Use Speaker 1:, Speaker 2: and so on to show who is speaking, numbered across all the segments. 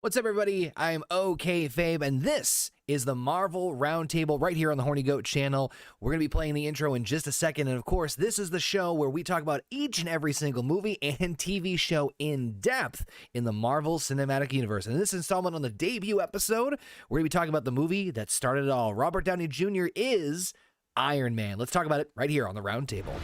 Speaker 1: What's up, everybody? I'm OK Fabe, and this is the Marvel Roundtable right here on the Horny Goat channel. We're going to be playing the intro in just a second, and of course, this is the show where we talk about each and every single movie and TV show in depth in the Marvel Cinematic Universe. And in this installment on the debut episode, we're going to be talking about the movie that started it all. Robert Downey Jr. is Iron Man. Let's talk about it right here on the Roundtable.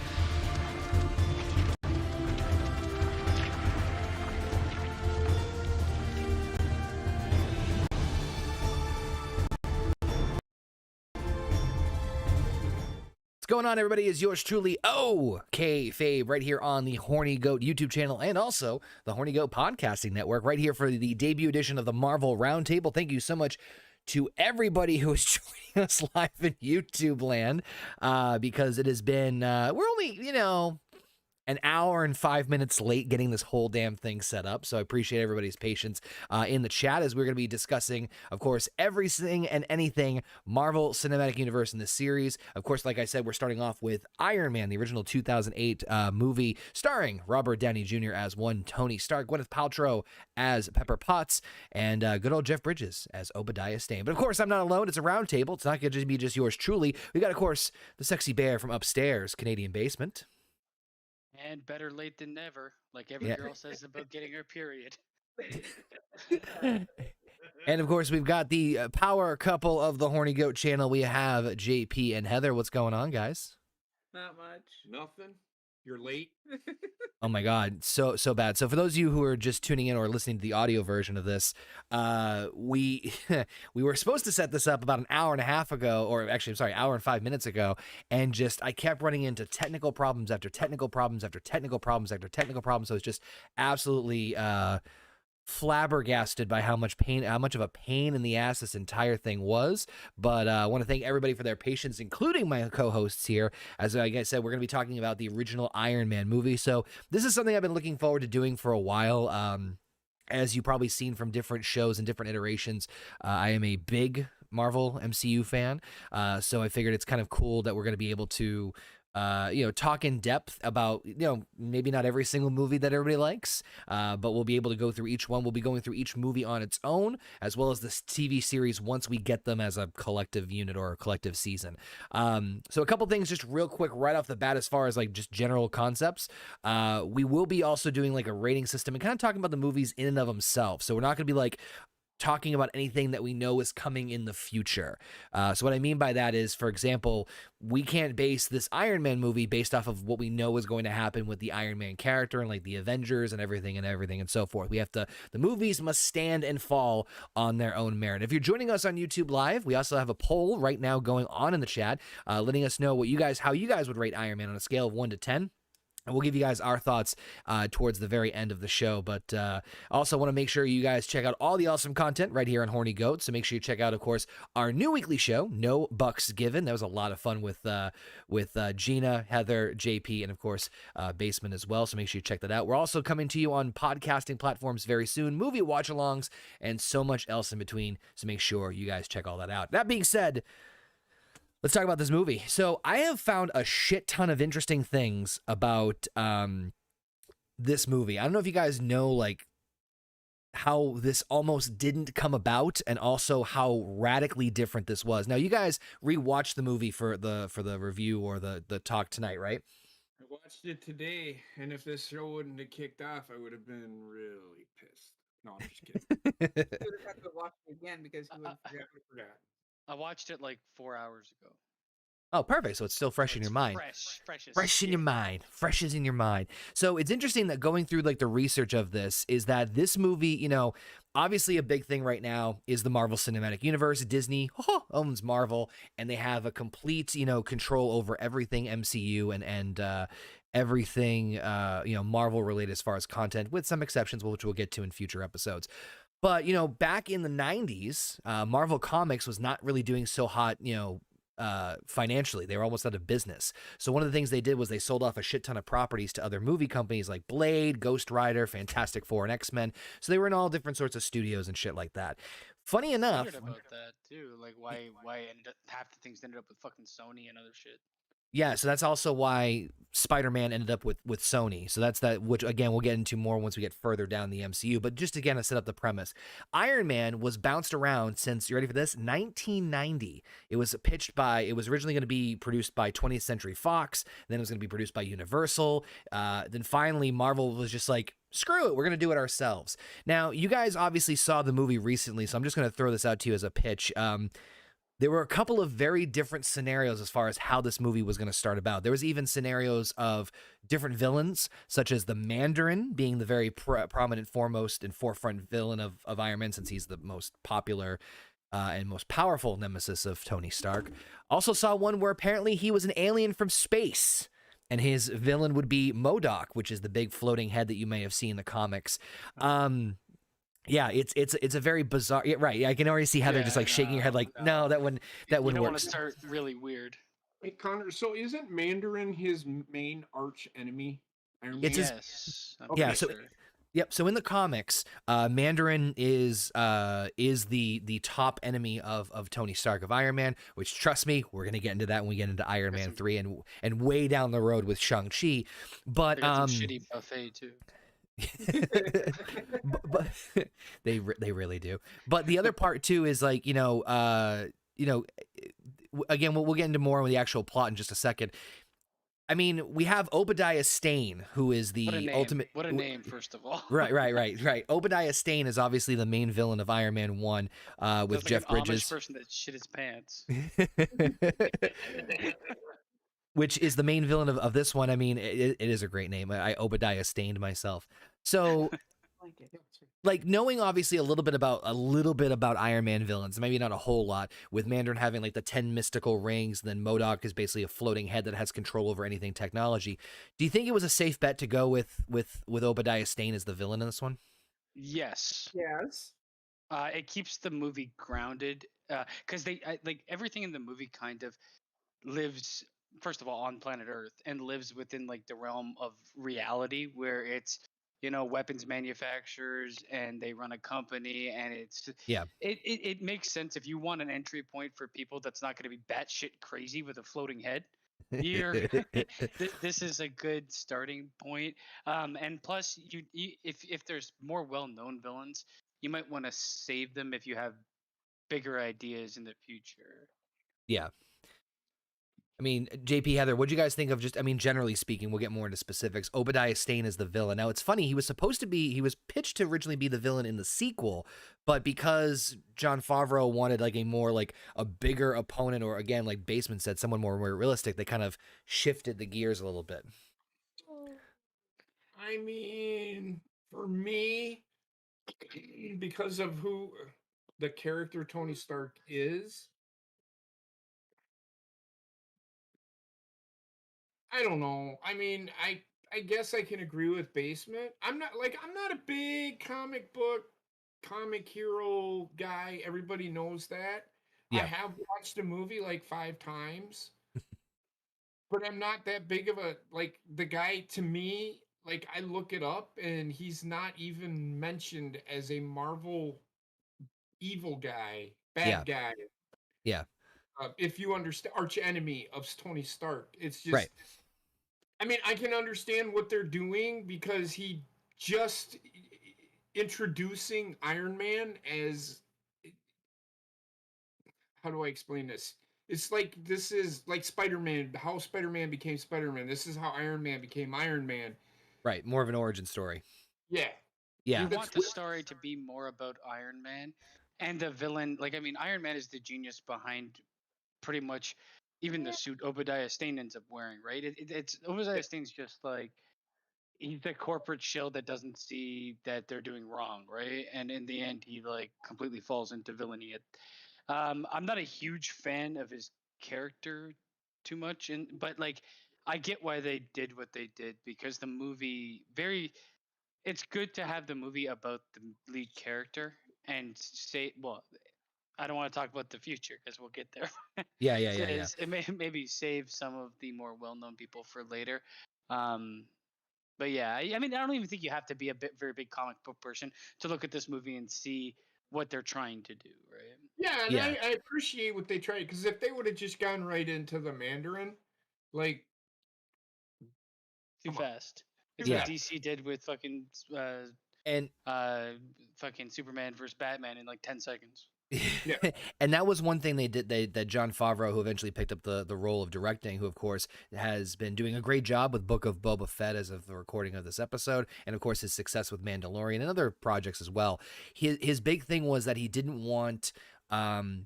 Speaker 1: What's going on, everybody? Is yours truly OK Fabe right here on the Horny Goat YouTube channel and also the Horny Goat Podcasting Network right here for the debut edition of the Marvel Roundtable. Thank you so much to everybody who is joining us live in YouTube land because it has been, we're only, an hour and 5 minutes late getting this whole damn thing set up. So I appreciate everybody's patience in the chat as we're going to be discussing, of course, everything and anything Marvel Cinematic Universe in this series. Of course, like I said, we're starting off with Iron Man, the original 2008 movie starring Robert Downey Jr. as one Tony Stark, Gwyneth Paltrow as Pepper Potts, and good old Jeff Bridges as Obadiah Stane. But of course, I'm not alone. It's a round table. It's not going to be just yours truly. We got, of course, the sexy bear from upstairs, Canadian basement.
Speaker 2: And better late than never, like every girl says about getting her period.
Speaker 1: And of course, we've got the power couple of the Horny Goat channel. We have JP and Heather. What's going on, guys?
Speaker 3: Not much.
Speaker 4: Nothing. You're late.
Speaker 1: Oh my God, so bad. So for those of you who are just tuning in or listening to the audio version of this, we we were supposed to set this up about an hour and a half ago, or actually, I'm sorry, hour and 5 minutes ago, and just I kept running into technical problems after technical problems after technical problems after technical problems. So it's just absolutely flabbergasted by how much of a pain in the ass this entire thing was. But I want to thank everybody for their patience, including my co-hosts here. As like I said, we're going to be talking about the original Iron Man movie. So this is something I've been looking forward to doing for a while. As you've probably seen from different shows and different iterations, I am a big Marvel MCU fan. So I figured it's kind of cool that we're going to be able to talk in depth about, maybe not every single movie that everybody likes, but we'll be able to go through each one. We'll be going through each movie on its own, as well as this TV series once we get them as a collective unit or a collective season. So a couple things just real quick right off the bat as far as like just general concepts. We will be also doing like a rating system and kind of talking about the movies in and of themselves. So we're not going to be like talking about anything that we know is coming in the future. So what I mean by that is, for example, we can't base this Iron Man movie based off of what we know is going to happen with the Iron Man character and like the Avengers and everything and so forth. The movies must stand and fall on their own merit. If you're joining us on YouTube Live, we also have a poll right now going on in the chat, letting us know how you guys would rate Iron Man on a scale of 1 to 10. And we'll give you guys our thoughts towards the very end of the show. But also want to make sure you guys check out all the awesome content right here on Horny Goat. So make sure you check out, of course, our new weekly show, No Bucks Given. That was a lot of fun with Gina, Heather, JP, and, of course, Basement as well. So make sure you check that out. We're also coming to you on podcasting platforms very soon, movie watch-alongs, and so much else in between. So make sure you guys check all that out. That being said, let's talk about this movie. So I have found a shit ton of interesting things about this movie. I don't know if you guys know like how this almost didn't come about and also how radically different this was. Now you guys rewatched the movie for the review or the talk tonight, right?
Speaker 4: I watched it today, and if this show wouldn't have kicked off, I would have been really pissed. No, I'm just kidding.
Speaker 3: You would have to watch it again because you would forgot.
Speaker 2: I watched it like 4 hours ago.
Speaker 1: Oh, perfect. So it's still fresh in your mind. Fresh in your mind. Fresh is in your mind. So it's interesting that going through like the research of this is that this movie, obviously a big thing right now is the Marvel Cinematic Universe. Disney owns Marvel, and they have a complete, control over everything MCU and everything, Marvel related as far as content, with some exceptions, which we'll get to in future episodes. But, back in the 90s, Marvel Comics was not really doing so hot, financially. They were almost out of business. So one of the things they did was they sold off a shit ton of properties to other movie companies like Blade, Ghost Rider, Fantastic Four, and X-Men. So they were in all different sorts of studios and shit like that. Funny enough,
Speaker 2: I heard about that too. Like why half the things ended up with fucking Sony and other shit.
Speaker 1: Yeah, so that's also why Spider-Man ended up with Sony. So that's that, which again we'll get into more once we get further down the MCU. But just again to set up the premise, Iron Man was bounced around since, you ready for this? 1990. It was originally going to be produced by 20th Century Fox. Then it was going to be produced by Universal. Then finally Marvel was just like, screw it, we're going to do it ourselves. Now you guys obviously saw the movie recently, so I'm just going to throw this out to you as a pitch. There were a couple of very different scenarios as far as how this movie was going to start about. There was even scenarios of different villains, such as the Mandarin being the very prominent, foremost, and forefront villain of Iron Man, since he's the most popular and most powerful nemesis of Tony Stark. Also saw one where apparently he was an alien from space, and his villain would be MODOK, which is the big floating head that you may have seen in the comics. Yeah, it's a very bizarre. Yeah, right. I can already see how they're just like shaking your head, like, no, that wouldn't
Speaker 2: You
Speaker 1: work.
Speaker 2: don't want to start really weird.
Speaker 4: Hey, Connor, so isn't Mandarin his main arch enemy?
Speaker 1: It's his-
Speaker 2: Yes. I'm
Speaker 1: yeah,
Speaker 2: pretty
Speaker 1: so-
Speaker 2: sure.
Speaker 1: Yep. So in the comics, Mandarin is the top enemy of Tony Stark of Iron Man. Which, trust me, we're gonna get into that when we get into Iron Man 3 and way down the road with Shang-Chi. But
Speaker 2: They got some shitty buffet too.
Speaker 1: but they really do. But the other part too is like, again, we'll get into more with the actual plot in just a second. I mean, we have Obadiah Stane, who is
Speaker 2: What a
Speaker 1: the
Speaker 2: name.
Speaker 1: ultimate.
Speaker 2: What a name, first of all.
Speaker 1: Right. Obadiah Stane is obviously the main villain of Iron Man 1 with
Speaker 2: Sounds like
Speaker 1: Jeff
Speaker 2: an Amish
Speaker 1: Bridges.
Speaker 2: person that shit his pants.
Speaker 1: Which is the main villain of this one. I mean, it is a great name. I Obadiah Stained myself. So, like, knowing obviously a little bit about Iron Man villains, maybe not a whole lot, with Mandarin having like the 10 mystical rings, and then MODOK is basically a floating head that has control over anything technology. Do you think it was a safe bet to go with Obadiah Stane as the villain in this one?
Speaker 2: Yes.
Speaker 3: Yes.
Speaker 2: It keeps the movie grounded because like everything in the movie kind of lives, first of all, on planet Earth and lives within like the realm of reality where it's, weapons manufacturers and they run a company, and it makes sense. If you want an entry point for people that's not going to be batshit crazy with a floating head, you're this is a good starting point. And plus, if there's more well-known villains, you might want to save them if you have bigger ideas in the future.
Speaker 1: Yeah. I mean, JP, Heather, what'd you guys think of just, I mean, generally speaking, we'll get more into specifics. Obadiah Stane is the villain. Now, it's funny, he was pitched to originally be the villain in the sequel, but because Jon Favreau wanted like a bigger opponent, or again, like Basement said, someone more realistic, they kind of shifted the gears a little bit.
Speaker 4: I mean, for me, because of who the character Tony Stark is, I don't know. I mean, I guess I can agree with Basement. I'm not a big comic hero guy. Everybody knows that.
Speaker 1: Yeah.
Speaker 4: I have watched the movie like 5 times. But I'm not that big of a the guy. To me, like, I look it up and he's not even mentioned as a Marvel evil guy, bad guy.
Speaker 1: Yeah.
Speaker 4: If you understand, arch enemy of Tony Stark. It's just
Speaker 1: Right.
Speaker 4: I mean, I can understand what they're doing because he just introducing Iron Man as, how do I explain this? It's like, this is like Spider-Man, how Spider-Man became Spider-Man. This is how Iron Man became Iron Man.
Speaker 1: Right. More of an origin story.
Speaker 4: Yeah.
Speaker 1: Yeah.
Speaker 2: You want the story to be more about Iron Man and the villain. Like, I mean, Iron Man is the genius behind pretty much even the suit Obadiah Stane ends up wearing, right? It's Obadiah Stane's just like, he's the corporate shill that doesn't see that they're doing wrong, right? And in the end, he like completely falls into villainy. I'm not a huge fan of his character too much, but like I get why they did what they did, because the movie it's good to have the movie about the lead character and say, well, I don't want to talk about the future because we'll get there.
Speaker 1: Yeah.
Speaker 2: It may maybe save some of the more well-known people for later. But yeah, I mean, I don't even think you have to be a very big comic book person to look at this movie and see what they're trying to do, right?
Speaker 4: Yeah, and I appreciate what they tried, because if they would have just gone right into the Mandarin, Like,
Speaker 2: Too
Speaker 4: come on.
Speaker 2: fast. It's
Speaker 1: Yeah.
Speaker 2: what DC did with fucking
Speaker 1: And
Speaker 2: fucking Superman versus Batman in like 10 seconds.
Speaker 1: and that was one thing they did. That Jon Favreau, who eventually picked up the role of directing, who of course has been doing a great job with Book of Boba Fett as of the recording of this episode, and of course his success with Mandalorian and other projects as well. His big thing was that he didn't want.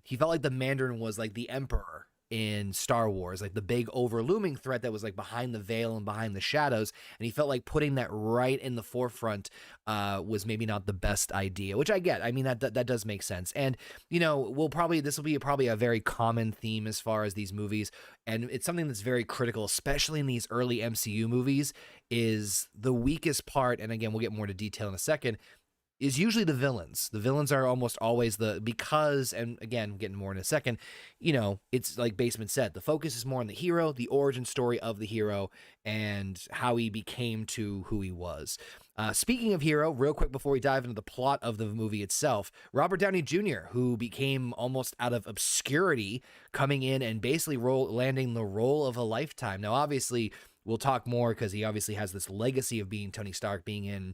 Speaker 1: He felt like the Mandarin was like the Emperor in Star Wars, like the big overlooming threat that was like behind the veil and behind the shadows, and he felt like putting that right in the forefront was maybe not the best idea, which I get. I mean, that does make sense. And you know, this will be probably a very common theme as far as these movies, and it's something that's very critical, especially in these early MCU movies, is the weakest part, and again, we'll get more to detail in a second, is usually the villains. The villains are almost always because, and again, getting more in a second, you know, it's like Basement said, the focus is more on the hero, the origin story of the hero, and how he became to who he was. Speaking of hero, real quick before we dive into the plot of the movie itself, Robert Downey Jr., who became almost out of obscurity, coming in and basically landing the role of a lifetime. Now, obviously, we'll talk more because he obviously has this legacy of being Tony Stark, being in,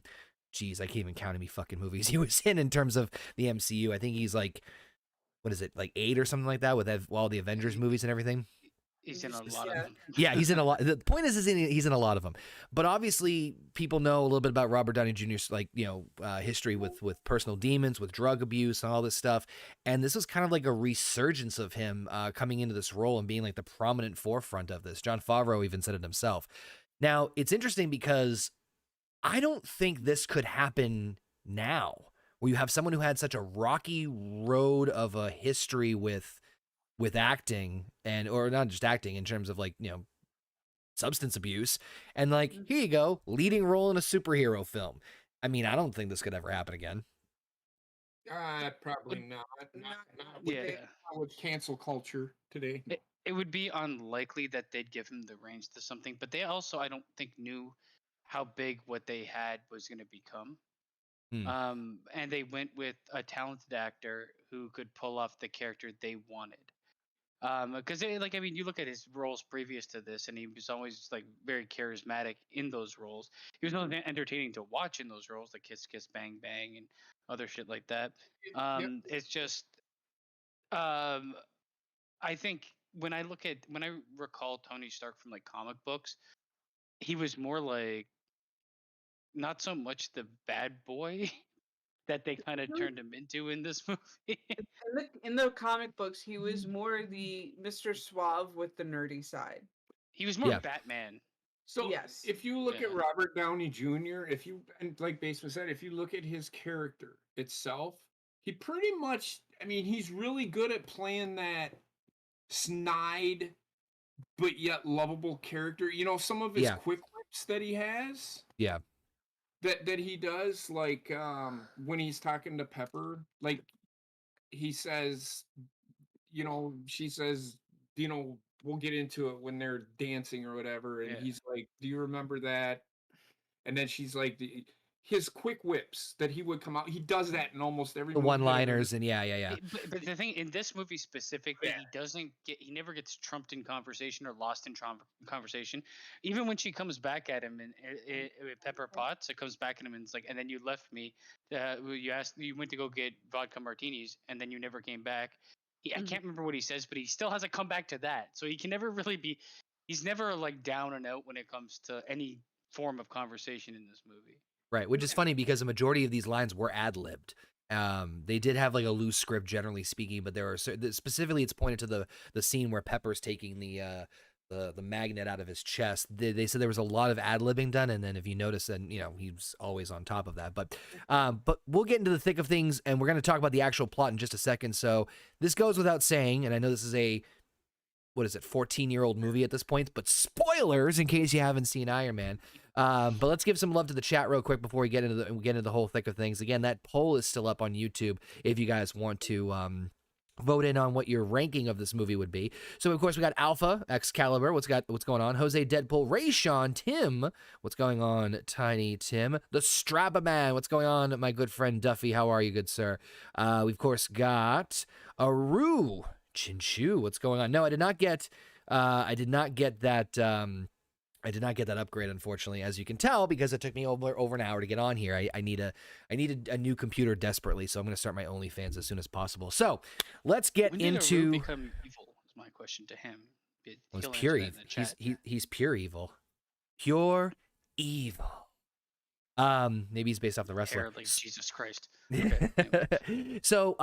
Speaker 1: geez, I can't even count how many fucking movies he was in terms of the MCU. I think he's like, what is it, like 8 or something like that with all the Avengers movies and everything.
Speaker 2: He's in a lot of them.
Speaker 1: Yeah, he's in a lot. The point is he's in a lot of them. But obviously, people know a little bit about Robert Downey Jr.'s history with personal demons, with drug abuse, and all this stuff. And this was kind of like a resurgence of him coming into this role and being like the prominent forefront of this. Jon Favreau even said it himself. Now, it's interesting because I don't think this could happen now, where you have someone who had such a rocky road of a history with acting, or not just acting in terms of like, you know, substance abuse, and like, here you go, leading role in a superhero film. I mean, I don't think this could ever happen again.
Speaker 4: Probably not. Not with cancel culture today.
Speaker 2: It would be unlikely that they'd give him the reins to something, but they also, I don't think, knew how big what they had was going to become. And they went with a talented actor who could pull off the character they wanted. Because like, I mean, you look at his roles previous to this, and he was always like very charismatic in those roles. He was not entertaining to watch in those roles, like Kiss Kiss Bang Bang and other shit like that. It's just, I think when I recall Tony Stark from like comic books, he was more like not so much the bad boy that they kind of turned him into in this movie.
Speaker 3: In the comic books, he was more the Mr. Suave with the nerdy side.
Speaker 2: He was more Batman.
Speaker 4: So
Speaker 3: yes,
Speaker 4: if you look at Robert Downey Jr., and like Basement said, if you look at his character itself, he pretty much, I mean, he's really good at playing that snide but yet lovable character. You know, some of his quick whips that he has.
Speaker 1: Yeah.
Speaker 4: That he does, like when he's talking to Pepper, like he says, you know, she says, you know, we'll get into it when they're dancing or whatever, and he's like, do you remember that? And then she's like, his quick whips that he would come out, he does that in almost every movie.
Speaker 1: One-liners, and yeah.
Speaker 2: But the thing in this movie specifically, he never gets trumped in conversation or lost in conversation. Even when she comes back at him and Pepper Potts, it comes back at him and it's like, and then you left me. You went to go get vodka martinis, and then you never came back. I can't remember what he says, but he still has to come back to that. So he can never really be. He's never like down and out when it comes to any form of conversation in this movie.
Speaker 1: Right, which is funny because a majority of these lines were ad-libbed. They did have like a loose script, generally speaking, but there are specifically it's pointed to the scene where Pepper's taking the magnet out of his chest. They said there was a lot of ad-libbing done, and then if you notice, then you know he's always on top of that. But we'll get into the thick of things, and we're going to talk about the actual plot in just a second. So this goes without saying, and I know this is a 14-year-old movie at this point, but spoilers in case you haven't seen Iron Man. But let's give some love to the chat real quick before we get into the whole thick of things. Again, that poll is still up on YouTube if you guys want to vote in on what your ranking of this movie would be. So of course we got Alpha, Excalibur, what's going on? Jose Deadpool, Rayshawn, Tim, what's going on? Tiny Tim, the Strapaman, what's going on? My good friend Duffy, how are you, good sir? We of course got Aru, Chinchu, what's going on? No, I did not get I did not get that. I did not get that upgrade, unfortunately, as you can tell, because it took me over an hour to get on here. I needed a new computer desperately, so I'm going to start my OnlyFans as soon as possible. So let's get
Speaker 2: When did
Speaker 1: into.
Speaker 2: Aru become evil? Is my question to him.
Speaker 1: Well,
Speaker 2: He'll
Speaker 1: it's pure
Speaker 2: answer that
Speaker 1: evil.
Speaker 2: in the chat.
Speaker 1: He's pure evil. Pure evil. Maybe he's based off the wrestler.
Speaker 2: Hair like Jesus Christ. Okay, anyway.
Speaker 1: So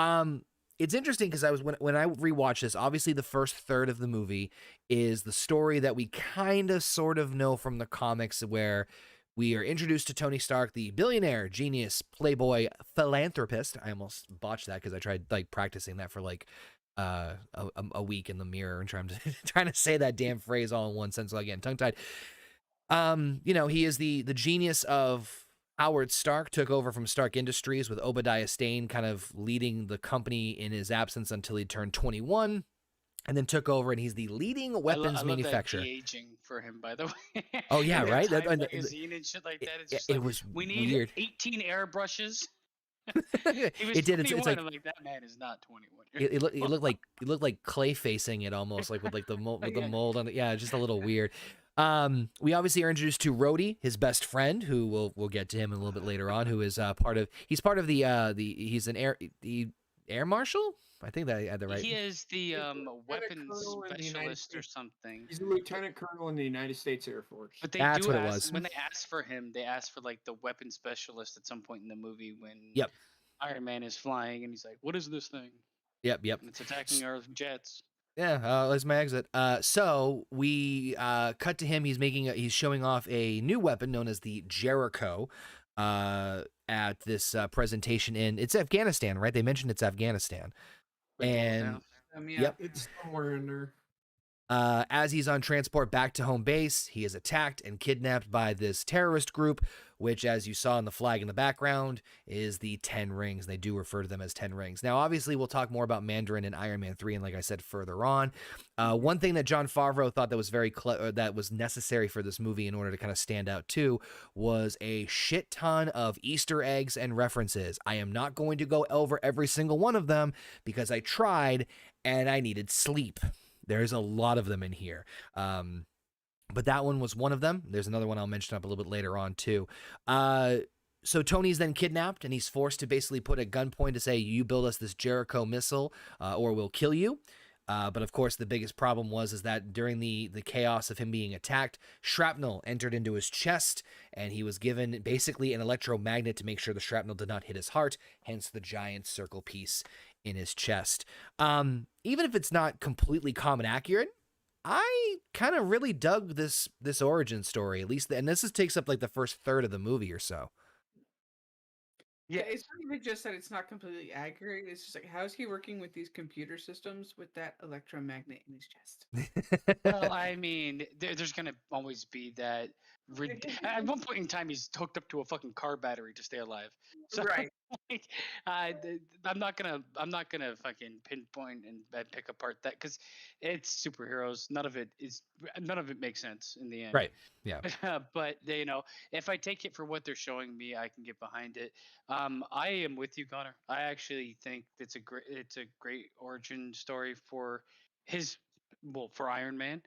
Speaker 1: it's interesting because I was when I rewatched this, obviously the first third of the movie is the story that we kind of sort of know from the comics, where we are introduced to Tony Stark, the billionaire, genius, playboy, philanthropist. I almost botched that because I tried like practicing that for like a week in the mirror and trying to say that damn phrase all in one sentence while getting tongue tied. You know, he is the genius of Howard Stark, took over from Stark Industries with Obadiah Stane kind of leading the company in his absence until he turned 21, and then took over, and he's the leading weapons
Speaker 2: I
Speaker 1: manufacturer.
Speaker 2: love that de-aging for him, by the way.
Speaker 1: Oh yeah,
Speaker 2: And
Speaker 1: right.
Speaker 2: Time
Speaker 1: That-
Speaker 2: magazine and shit like that. It's just
Speaker 1: it
Speaker 2: like,
Speaker 1: was
Speaker 2: we need
Speaker 1: weird.
Speaker 2: 18 airbrushes. He was
Speaker 1: It did.
Speaker 2: 21.
Speaker 1: It's like
Speaker 2: I'm like, that man is not 21.
Speaker 1: it looked like clay facing it almost, like with like the mold, with the
Speaker 2: Yeah.
Speaker 1: mold on it. Yeah, just a little weird. We obviously are introduced to Rhodey, his best friend, who we'll get to him a little bit later on, who is he's part of he's an air marshal. I think that I had the right.
Speaker 2: He is the weapons
Speaker 4: Colonel in the United
Speaker 2: specialist or
Speaker 4: States.
Speaker 2: something.
Speaker 4: He's a lieutenant colonel in the United States Air Force.
Speaker 2: But they
Speaker 1: That's
Speaker 2: do
Speaker 1: what it
Speaker 2: ask,
Speaker 1: was.
Speaker 2: when they ask for him, they ask for like the weapons specialist at some point in the movie when
Speaker 1: Yep.
Speaker 2: Iron Man is flying and he's like, "What is this thing?"
Speaker 1: Yep.
Speaker 2: And it's attacking our jets.
Speaker 1: Yeah, there's my exit. So we cut to him. He's showing off a new weapon known as the Jericho at this presentation it's Afghanistan, right? They mentioned it's Afghanistan.
Speaker 2: Like,
Speaker 1: And
Speaker 3: Yeah.
Speaker 1: Yep.
Speaker 4: It's somewhere in there.
Speaker 1: As he's on transport back to home base, he is attacked and kidnapped by this terrorist group, which, as you saw in the flag in the background, is the 10 Rings. They do refer to them as 10 Rings. Now, obviously, we'll talk more about Mandarin in Iron Man 3, and like I said, further on. One thing that Jon Favreau thought that was that was necessary for this movie in order to kind of stand out too was a shit ton of Easter eggs and references. I am not going to go over every single one of them because I tried and I needed sleep. There's a lot of them in here. But that one was one of them. There's another one I'll mention up a little bit later on too. So Tony's then kidnapped and he's forced to basically put a gunpoint to say, you build us this Jericho missile or we'll kill you. But of course, the biggest problem is that during the chaos of him being attacked, shrapnel entered into his chest, and he was given basically an electromagnet to make sure the shrapnel did not hit his heart, hence the giant circle piece in his chest. Even if it's not completely common accurate, I kind of really dug this origin story, at least, and this takes up like the first third of the movie or so.
Speaker 3: Yeah, it's not even just that it's not completely accurate. It's just like, how is he working with these computer systems with that electromagnet in his chest?
Speaker 2: Well, I mean, there's gonna always be that. At one point in time, he's hooked up to a fucking car battery to stay alive. So,
Speaker 3: Right.
Speaker 2: like, I'm not gonna fucking pinpoint and pick apart that because it's superheroes. None of it makes sense in the end.
Speaker 1: Right. Yeah.
Speaker 2: But you know, if I take it for what they're showing me, I can get behind it. I am with you, Connor. I actually think it's a great origin story for for Iron Man.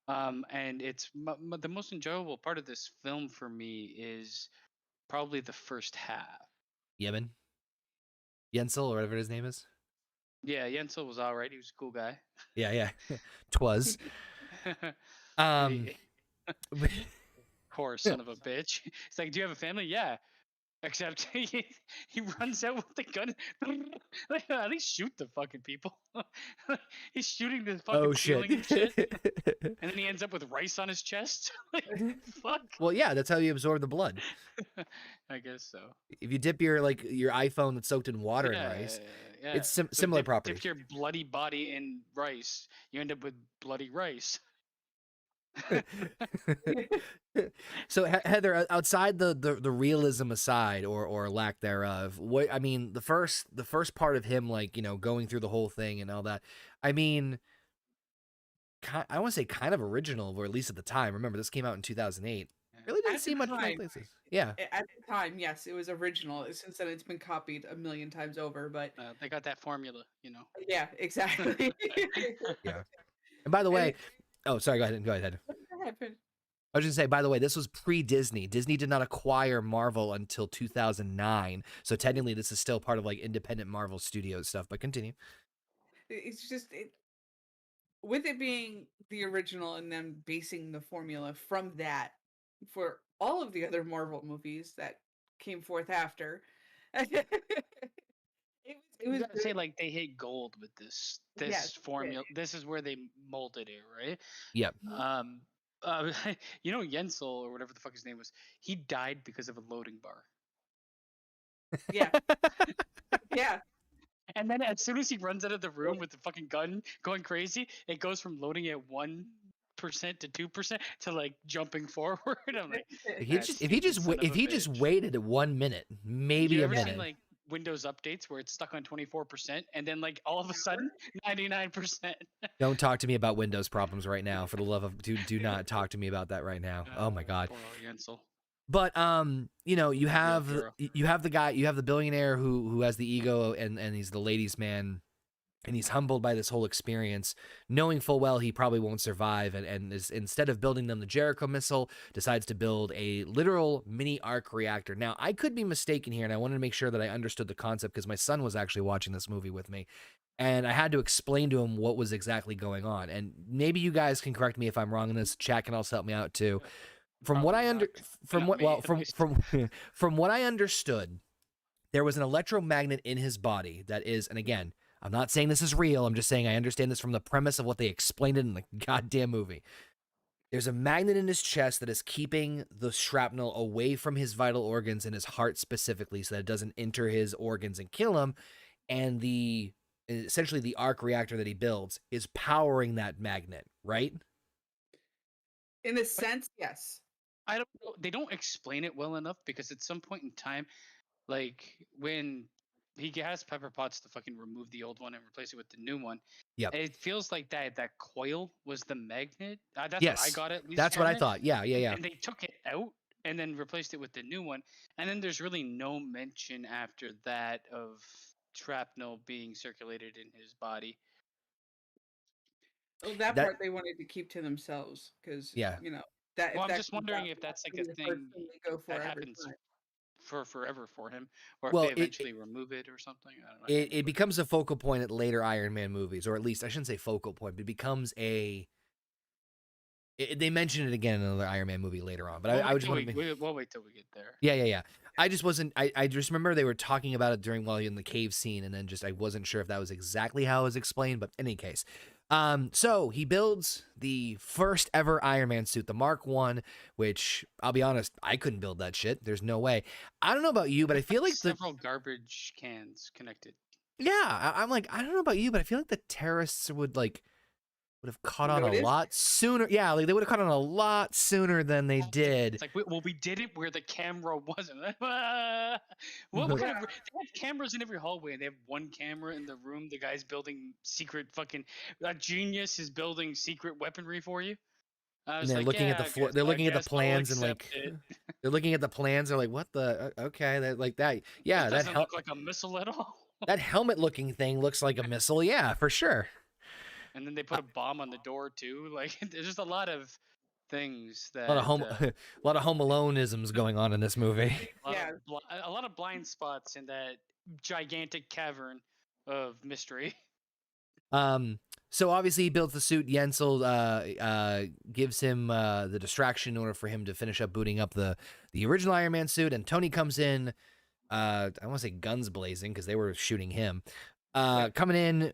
Speaker 2: And it's the most enjoyable part of this film for me is probably the first half.
Speaker 1: Yensel, or whatever his name is.
Speaker 2: Yeah, Yensel was all right. He was a cool guy.
Speaker 1: Yeah. Twas.
Speaker 2: Poor son of a bitch. It's like, do you have a family? Yeah. Except he runs out with the gun. Like, at least shoot the fucking people. He's shooting the fucking ceiling and shit. And then he ends up with rice on his chest. Like, fuck.
Speaker 1: Well, yeah, that's how you absorb the blood.
Speaker 2: I guess so.
Speaker 1: If you dip your iPhone that's soaked in water in rice,
Speaker 2: Yeah.
Speaker 1: it's
Speaker 2: So
Speaker 1: similar
Speaker 2: dip
Speaker 1: properties.
Speaker 2: your bloody body in rice, you end up with bloody rice.
Speaker 1: So Heather, outside the realism aside or lack thereof, the first part of him, like, going through the whole thing and all that, I mean, I want to say kind of original, or at least at the time. Remember, this came out in 2008. Really didn't
Speaker 3: At
Speaker 1: seem
Speaker 3: the
Speaker 1: much like
Speaker 3: time.
Speaker 1: this. Yeah.
Speaker 3: At the time, yes, it was original. Since then, it's been copied a million times over. But
Speaker 2: They got that formula,
Speaker 3: yeah, exactly.
Speaker 1: Yeah. And by the way, Oh, sorry. Go ahead. Go ahead.
Speaker 3: What happened?
Speaker 1: I was going to say, by the way, this was pre-Disney. Disney did not acquire Marvel until 2009. So technically, this is still part of like independent Marvel Studios stuff. But continue.
Speaker 3: It's just with it being the original and them basing the formula from that for all of the other Marvel movies that came forth after. it was
Speaker 2: You gotta say
Speaker 3: good.
Speaker 2: like they hit gold with this
Speaker 3: Yes, it did.
Speaker 2: formula. This is where they molded it, right?
Speaker 1: Yep.
Speaker 2: You know Yensel or whatever the fuck his name was. He died because of a loading bar.
Speaker 3: Yeah. Yeah.
Speaker 2: And then as soon as he runs out of the room with the fucking gun going crazy, it goes from loading at 1% to 2% to like jumping forward. I'm like,
Speaker 1: If he just waited 1 minute, maybe
Speaker 2: you
Speaker 1: a
Speaker 2: ever
Speaker 1: minute.
Speaker 2: seen like Windows updates where it's stuck on 24% and then like all of a sudden 99%?
Speaker 1: Don't talk to me about Windows problems right now. For the love of do not talk to me about that right now. Oh my god.
Speaker 2: Poor old Yensel.
Speaker 1: But you know, you have
Speaker 2: hero.
Speaker 1: the guy, you have the billionaire who has the ego and he's the ladies' man, and he's humbled by this whole experience, knowing full well he probably won't survive, and is, instead of building them the Jericho missile, decides to build a literal mini arc reactor. Now, I could be mistaken here, and I wanted to make sure that I understood the concept because my son was actually watching this movie with me. And I had to explain to him what was exactly going on. And maybe you guys can correct me if I'm wrong in this. Chat can also help me out too. From what I from what I understood, there was an electromagnet in his body that is, and again, I'm not saying this is real. I'm just saying I understand this from the premise of what they explained it in the goddamn movie. There's a magnet in his chest that is keeping the shrapnel away from his vital organs and his heart specifically, so that it doesn't enter his organs and kill him. And essentially the arc reactor that he builds is powering that magnet, right?
Speaker 3: In a sense, yes.
Speaker 2: I don't know. They don't explain it well enough because at some point in time, like when he has Pepper Potts to fucking remove the old one and replace it with the new one.
Speaker 1: Yep.
Speaker 2: It feels like that coil was the magnet. That's
Speaker 1: Yes,
Speaker 2: what I got at least.
Speaker 1: that's what
Speaker 2: from
Speaker 1: I
Speaker 2: it.
Speaker 1: thought. Yeah.
Speaker 2: And they took it out and then replaced it with the new one. And then there's really no mention after that of shrapnel being circulated in his body.
Speaker 3: Well, that part they wanted to keep to themselves because
Speaker 1: Yeah.
Speaker 3: you know that.
Speaker 2: Well,
Speaker 3: if
Speaker 2: I'm
Speaker 3: that
Speaker 2: just
Speaker 3: comes
Speaker 2: wondering
Speaker 3: out,
Speaker 2: if that's like
Speaker 3: that'll
Speaker 2: a
Speaker 3: be the first
Speaker 2: thing
Speaker 3: they go for
Speaker 2: that
Speaker 3: every
Speaker 2: happens
Speaker 3: time.
Speaker 2: for forever for him, or
Speaker 1: Well,
Speaker 2: if they eventually remove it or something. I don't know.
Speaker 1: It becomes a focal point at later Iron Man movies, or at least I shouldn't say focal point, but it becomes a. They mention it again in another Iron Man movie later on, but I just want to.
Speaker 2: We'll wait till we get there.
Speaker 1: Yeah. I just wasn't. I just remember they were talking about it while in the cave scene, and then I wasn't sure if that was exactly how it was explained. But in any case, so he builds the first ever Iron Man suit, the Mark I, which I'll be honest, I couldn't build that shit. There's no way. I don't know about you, but I feel like
Speaker 2: several garbage cans connected.
Speaker 1: Yeah, I'm like, I don't know about you, but I feel like the terrorists would have caught on a lot sooner. Yeah, like they would have caught on a lot sooner than they did.
Speaker 2: It's like, we did it where the camera wasn't. What kind of? They have cameras in every hallway, and they have one camera in the room. The guy's building secret fucking. A genius is building secret weaponry for you.
Speaker 1: And they're looking at the they're looking at the plans and like they're looking at the plans. They're like, what the? Okay, that like that. Yeah, that
Speaker 2: doesn't look like a missile at all.
Speaker 1: That helmet-looking thing looks like a missile. Yeah, for sure.
Speaker 2: And then they put a bomb on the door too. Like there's just a lot of things that
Speaker 1: a lot of Home Alone-isms going on in this movie.
Speaker 2: A lot of blind spots in that gigantic cavern of mystery.
Speaker 1: So obviously he builds the suit. Yensel gives him the distraction in order for him to finish up booting up the original Iron Man suit, and Tony comes in. I want to say guns blazing because they were shooting him. Coming in,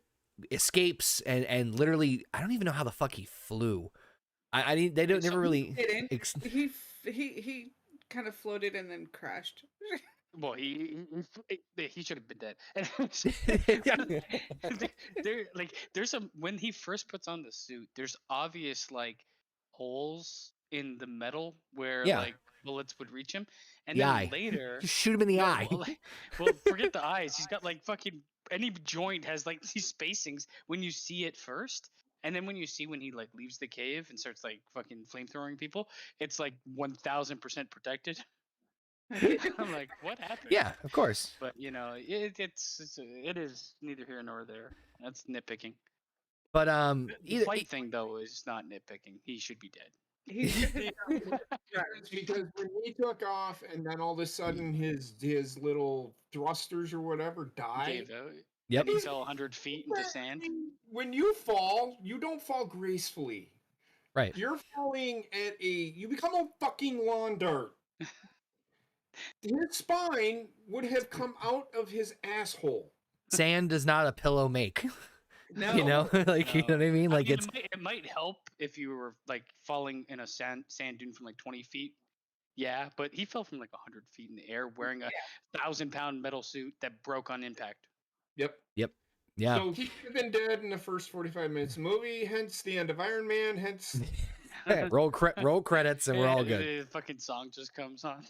Speaker 1: escapes, and literally, I don't even know how the fuck he flew. They don't never really.
Speaker 3: He kind of floated and then crashed.
Speaker 2: Well, he should have been dead. There's when he first puts on the suit, there's obvious like holes in the metal where like bullets would reach him, and then later
Speaker 1: just shoot him in the eye.
Speaker 2: Well, forget the eyes. He's got like fucking any joint has like these spacings when you see it first. And then when he like leaves the cave and starts like fucking flamethrowing people, it's like 1000% protected. I'm like, what happened?
Speaker 1: Yeah, of course.
Speaker 2: But you know, it is neither here nor there. That's nitpicking.
Speaker 1: But
Speaker 2: The
Speaker 1: either
Speaker 2: flight thing though is not nitpicking. He should be dead.
Speaker 3: He's
Speaker 4: Because when he took off, and then all of a sudden his little thrusters or whatever died.
Speaker 2: Gave out.
Speaker 1: Yep.
Speaker 2: And he fell 100 feet into sand.
Speaker 4: When you fall, you don't fall gracefully.
Speaker 1: right.
Speaker 4: You're falling at you become a fucking lawn dart. His spine would have come out of his asshole.
Speaker 1: Sand does not a pillow make.
Speaker 3: no.
Speaker 1: You know, like you know what I mean? Like it's
Speaker 2: it might help if you were like falling in a sand dune from like 20 feet. Yeah, but he fell from like 100 feet in the air wearing a 1,000-pound metal suit that broke on impact.
Speaker 4: Yep.
Speaker 1: yeah.
Speaker 4: So he could have been dead in the first 45 minutes of the movie, hence the end of Iron Man, hence...
Speaker 1: roll credits and we're all good.
Speaker 2: The fucking song just comes on.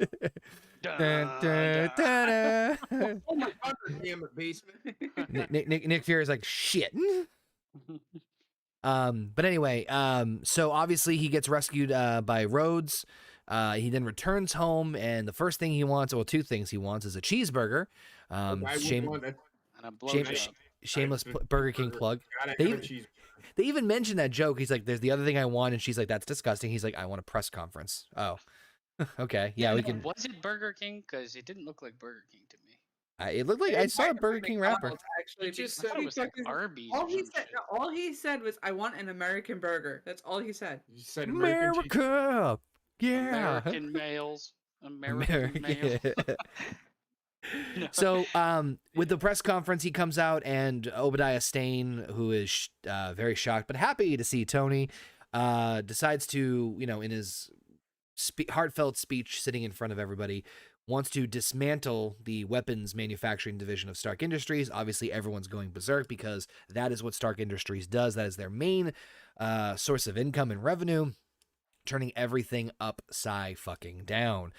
Speaker 1: Dun, dun, dun, dun.
Speaker 4: Oh my god, damn it, basement.
Speaker 1: Nick Fury is like shit. But anyway, so obviously he gets rescued by Rhodes. He then returns home, and the first thing he wants, well, two things he wants, is a cheeseburger.
Speaker 2: And a blowjob.
Speaker 1: Shameless Burger King plug.
Speaker 4: Gotta
Speaker 1: They
Speaker 4: have a
Speaker 1: even-
Speaker 4: cheese.
Speaker 1: They even mentioned that joke. He's like, "There's the other thing I want," and she's like, "That's disgusting." He's like, "I want a press conference." Oh, okay, yeah, we can.
Speaker 2: Was it Burger King? Because it didn't look like Burger King to me.
Speaker 1: It looked like I saw a Burger King wrapper.
Speaker 3: Actually,
Speaker 4: It just
Speaker 2: I
Speaker 4: said
Speaker 2: thought it was like
Speaker 3: because
Speaker 2: Arby's.
Speaker 3: all
Speaker 2: or
Speaker 3: he
Speaker 2: some
Speaker 3: said,
Speaker 2: shit.
Speaker 3: no, all he said was, "I want an American burger." That's all he said.
Speaker 4: You said American cheese.
Speaker 1: America, yeah.
Speaker 2: American males. American males. No.
Speaker 1: So, with the press conference, he comes out, and Obadiah Stane, who is very shocked but happy to see Tony, decides to, in his heartfelt speech, sitting in front of everybody, wants to dismantle the weapons manufacturing division of Stark Industries. Obviously, everyone's going berserk because that is what Stark Industries does. That is their main source of income and revenue, turning everything upside fucking down.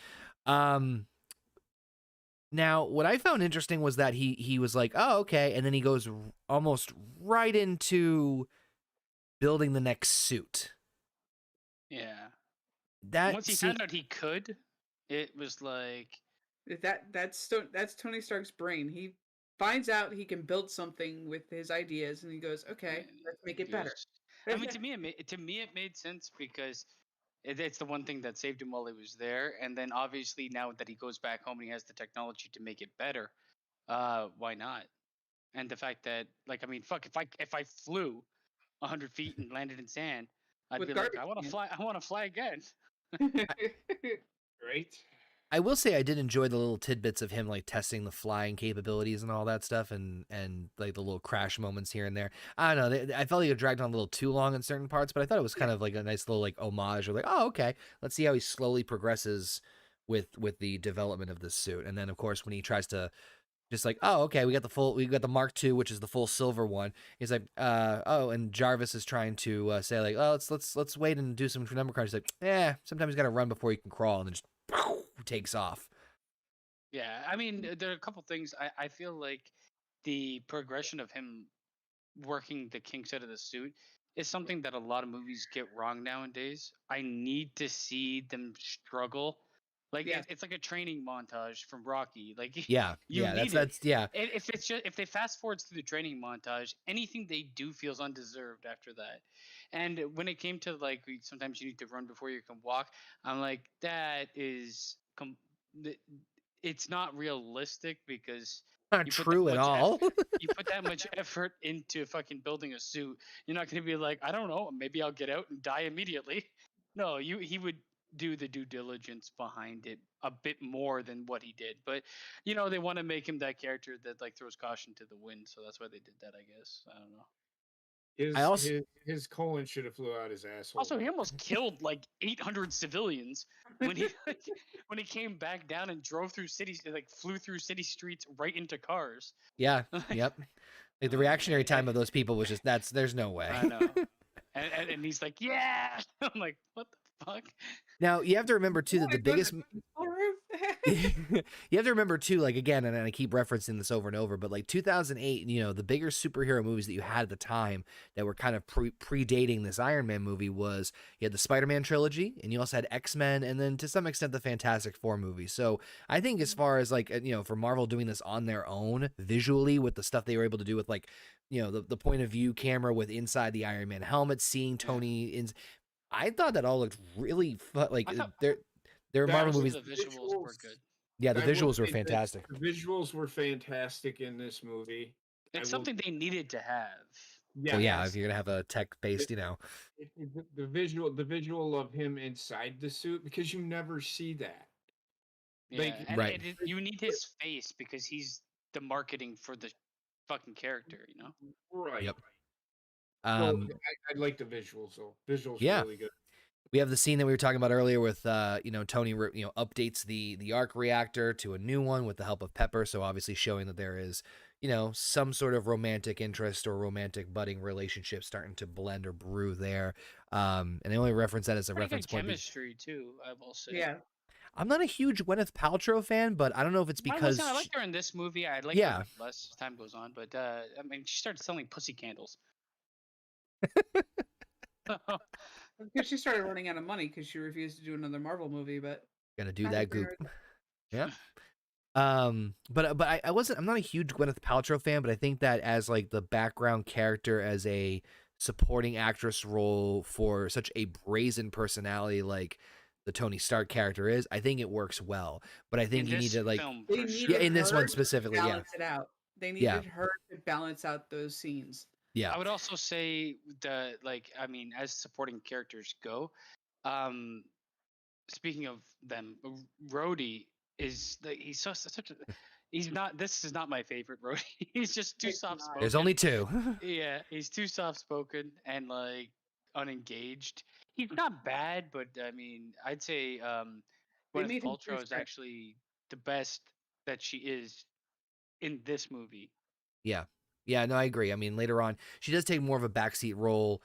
Speaker 1: Now, what I found interesting was that he was like, "Oh, okay," and then he goes almost right into building the next suit.
Speaker 2: Yeah.
Speaker 1: That
Speaker 2: Once he found out he could, it was like,
Speaker 3: That's Tony Stark's brain. He finds out he can build something with his ideas, and he goes, "Okay, let's make it better."
Speaker 2: I mean, to me, it made sense because it's the one thing that saved him while he was there, and then obviously now that he goes back home and he has the technology to make it better, why not? And the fact that, like, I mean, fuck, if I flew 100 feet and landed in sand, I'd
Speaker 3: With
Speaker 2: be like,
Speaker 3: garbage
Speaker 2: I want to
Speaker 3: cans.
Speaker 2: fly. I want to fly again.
Speaker 4: Right?
Speaker 1: I will say I did enjoy the little tidbits of him like testing the flying capabilities and all that stuff, and like the little crash moments here and there. I don't know. I felt like it dragged on a little too long in certain parts, but I thought it was kind of like a nice little like homage, or like, oh, okay, let's see how he slowly progresses with the development of this suit. And then of course when he tries to just like, oh, okay, we got the Mark II, which is the full silver one. He's like, oh, and Jarvis is trying to say like, oh, let's wait and do some number cards. He's like, sometimes you got to run before you can crawl, and then just takes off.
Speaker 2: Yeah, I mean, there are a couple things. I feel like the progression of him working the kinks out of the suit is something that a lot of movies get wrong nowadays. I need to see them struggle. Like
Speaker 3: Yeah.
Speaker 2: it's like a training montage from Rocky. Like
Speaker 1: Yeah,
Speaker 2: you
Speaker 1: yeah,
Speaker 2: need
Speaker 1: that's yeah.
Speaker 2: if they fast forwards through the training montage, anything they do feels undeserved after that. And when it came to like sometimes you need to run before you can walk, I'm like that is it's not realistic because
Speaker 1: Not
Speaker 2: you put that
Speaker 1: true at
Speaker 2: much
Speaker 1: all.
Speaker 2: you put that much effort into fucking building a suit. You're not going to be like, I don't know, maybe I'll get out and die immediately. No, he would do the due diligence behind it a bit more than what he did. But they want to make him that character that like throws caution to the wind, so that's why they did that, I guess. I don't know.
Speaker 4: His colon should have flew out his asshole.
Speaker 2: Also, he almost killed like 800 civilians when he when he came back down and drove through cities, like flew through city streets right into cars.
Speaker 1: Yeah, yep. Like the reactionary time of those people was just there's no way.
Speaker 2: I know. And he's like, yeah. I'm like, what the fuck?
Speaker 1: Now you have to remember too that
Speaker 3: Oh
Speaker 1: the
Speaker 3: my
Speaker 1: biggest
Speaker 3: goodness.
Speaker 1: you have to remember too, like again, and I keep referencing this over and over, but like 2008, the bigger superhero movies that you had at the time that were kind of predating this Iron Man movie was you had the Spider-Man trilogy, and you also had X-Men, and then to some extent the Fantastic Four movies. So I think as far as like for Marvel doing this on their own visually with the stuff they were able to do with like the point of view camera with inside the Iron Man helmet, seeing Tony in. I thought that all looked really like
Speaker 2: I thought
Speaker 1: their
Speaker 4: That
Speaker 1: Marvel
Speaker 2: most of
Speaker 1: movies.
Speaker 2: the visuals were good.
Speaker 1: Yeah, the
Speaker 4: I will
Speaker 1: visuals were
Speaker 4: say that
Speaker 1: fantastic.
Speaker 4: the visuals were fantastic in this movie.
Speaker 2: It's
Speaker 4: I will-
Speaker 2: something they needed to have.
Speaker 1: Well, yeah, if
Speaker 4: Yes.
Speaker 1: you're gonna have a tech-based,
Speaker 4: The visual of him inside the suit, because you never see that.
Speaker 2: Yeah,
Speaker 4: Like,
Speaker 2: and
Speaker 1: Right.
Speaker 2: you need his face because he's the marketing for the fucking character, you know?
Speaker 4: Right.
Speaker 1: Yep.
Speaker 4: So
Speaker 1: Um,
Speaker 4: I like the visuals though. Visuals
Speaker 1: Yeah.
Speaker 4: really good.
Speaker 1: we have the scene that we were talking about earlier with Tony updates the arc reactor to a new one with the help of Pepper, so obviously showing that there is some sort of romantic interest or romantic budding relationship starting to blend or brew there. And they only reference that as a
Speaker 2: Pretty
Speaker 1: reference
Speaker 2: good
Speaker 1: point.
Speaker 2: chemistry too, I will say.
Speaker 3: Yeah.
Speaker 1: I'm not a huge Gwyneth Paltrow fan, but I don't know if it's because
Speaker 2: I like her in this movie. I like
Speaker 1: Yeah.
Speaker 2: her less as time goes on, but I mean, she started selling pussy candles.
Speaker 3: Because she started running out of money because she refused to do another Marvel movie, but
Speaker 1: gonna do
Speaker 3: I
Speaker 1: that
Speaker 3: agree
Speaker 1: goop.
Speaker 3: with
Speaker 1: Yeah. But I'm not a huge Gwyneth Paltrow fan, but I think that as like the background character, as a supporting actress role for such a brazen personality like the Tony Stark character is, I think it works well. But I think
Speaker 2: in
Speaker 1: you need
Speaker 2: this
Speaker 1: to like
Speaker 2: film,
Speaker 3: They
Speaker 2: for
Speaker 3: needed
Speaker 2: sure.
Speaker 1: in this
Speaker 3: her
Speaker 1: one
Speaker 3: to
Speaker 1: specifically, yeah.
Speaker 3: balance it out. They
Speaker 1: Yeah.
Speaker 3: needed her to balance out those scenes.
Speaker 1: Yeah.
Speaker 2: I would also say as supporting characters go, speaking of them, Rhodey is he's not. This is not my favorite Rhodey. He's just too
Speaker 3: It's
Speaker 2: soft
Speaker 3: not.
Speaker 2: spoken.
Speaker 1: There's only two.
Speaker 2: Yeah, he's too soft spoken and like unengaged. He's not bad, but I mean, I'd say
Speaker 3: They
Speaker 2: Gwyneth
Speaker 3: made him too
Speaker 2: Paltrow is
Speaker 3: strict.
Speaker 2: actually the best that she is in this movie.
Speaker 1: Yeah. Yeah, no, I agree. I mean, later on, she does take more of a backseat role.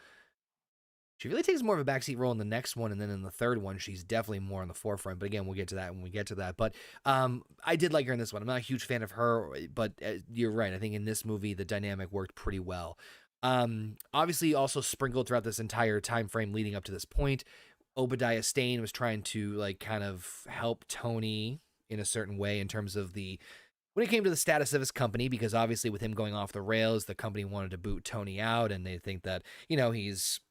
Speaker 1: She really takes more of a backseat role in the next one, and then in the third one, she's definitely more on the forefront. But again, we'll get to that when we get to that. But I did like her in this one. I'm not a huge fan of her, but you're right. I think in this movie, the dynamic worked pretty well. Obviously, also sprinkled throughout this entire time frame leading up to this point, Obadiah Stane was trying to like kind of help Tony in a certain way in terms of when it came to the status of his company, because obviously with him going off the rails, the company wanted to boot Tony out, and they think that he's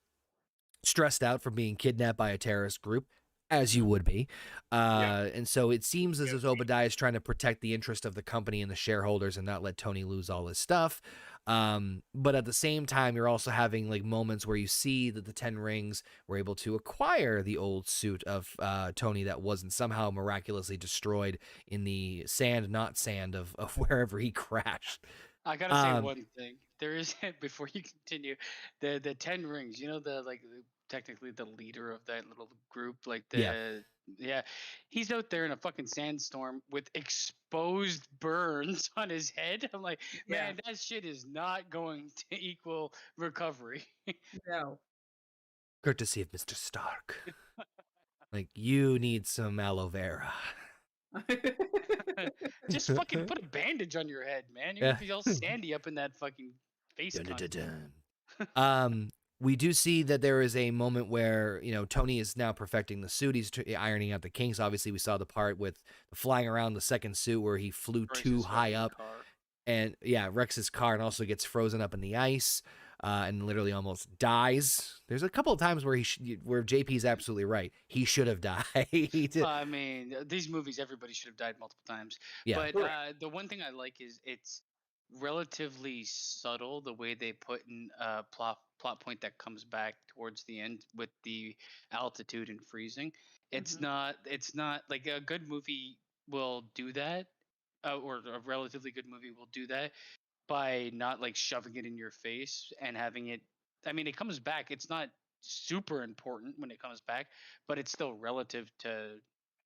Speaker 1: stressed out from being kidnapped by a terrorist group, as you would be. And so it seems as if Obadiah is trying to protect the interest of the company and the shareholders and not let Tony lose all his stuff. But at the same time, you're also having like moments where you see that the 10 Rings were able to acquire the old suit of Tony that wasn't somehow miraculously destroyed in the sand of wherever he crashed.
Speaker 2: I gotta say one thing. There is before you continue, the 10 Rings. You know technically the leader of that little group, like yeah, he's out there in a fucking sandstorm with exposed burns on his head. I'm like, man, that shit is not going to equal recovery.
Speaker 3: No.
Speaker 1: Courtesy of Mr. Stark. Like, you need some aloe vera.
Speaker 2: Just fucking put a bandage on your head, man. You're gonna be all sandy up in that fucking face.
Speaker 1: We do see that there is a moment where Tony is now perfecting the suit. He's ironing out the kinks. Obviously, we saw the part with flying around the second suit where he flew too high up, and wrecks his car and also gets frozen up in the ice. And literally almost dies. There's a couple of times where where JP's absolutely right. He should have died.
Speaker 2: I mean, these movies, everybody should have died multiple times.
Speaker 1: Yeah.
Speaker 2: But the one thing I like is it's relatively subtle the way they put in a plot point that comes back towards the end with the altitude and freezing. It's not like a good movie will do that, or a relatively good movie will do that by not like shoving it in your face and having it. I mean, it comes back. It's not super important when it comes back, but it's still relative to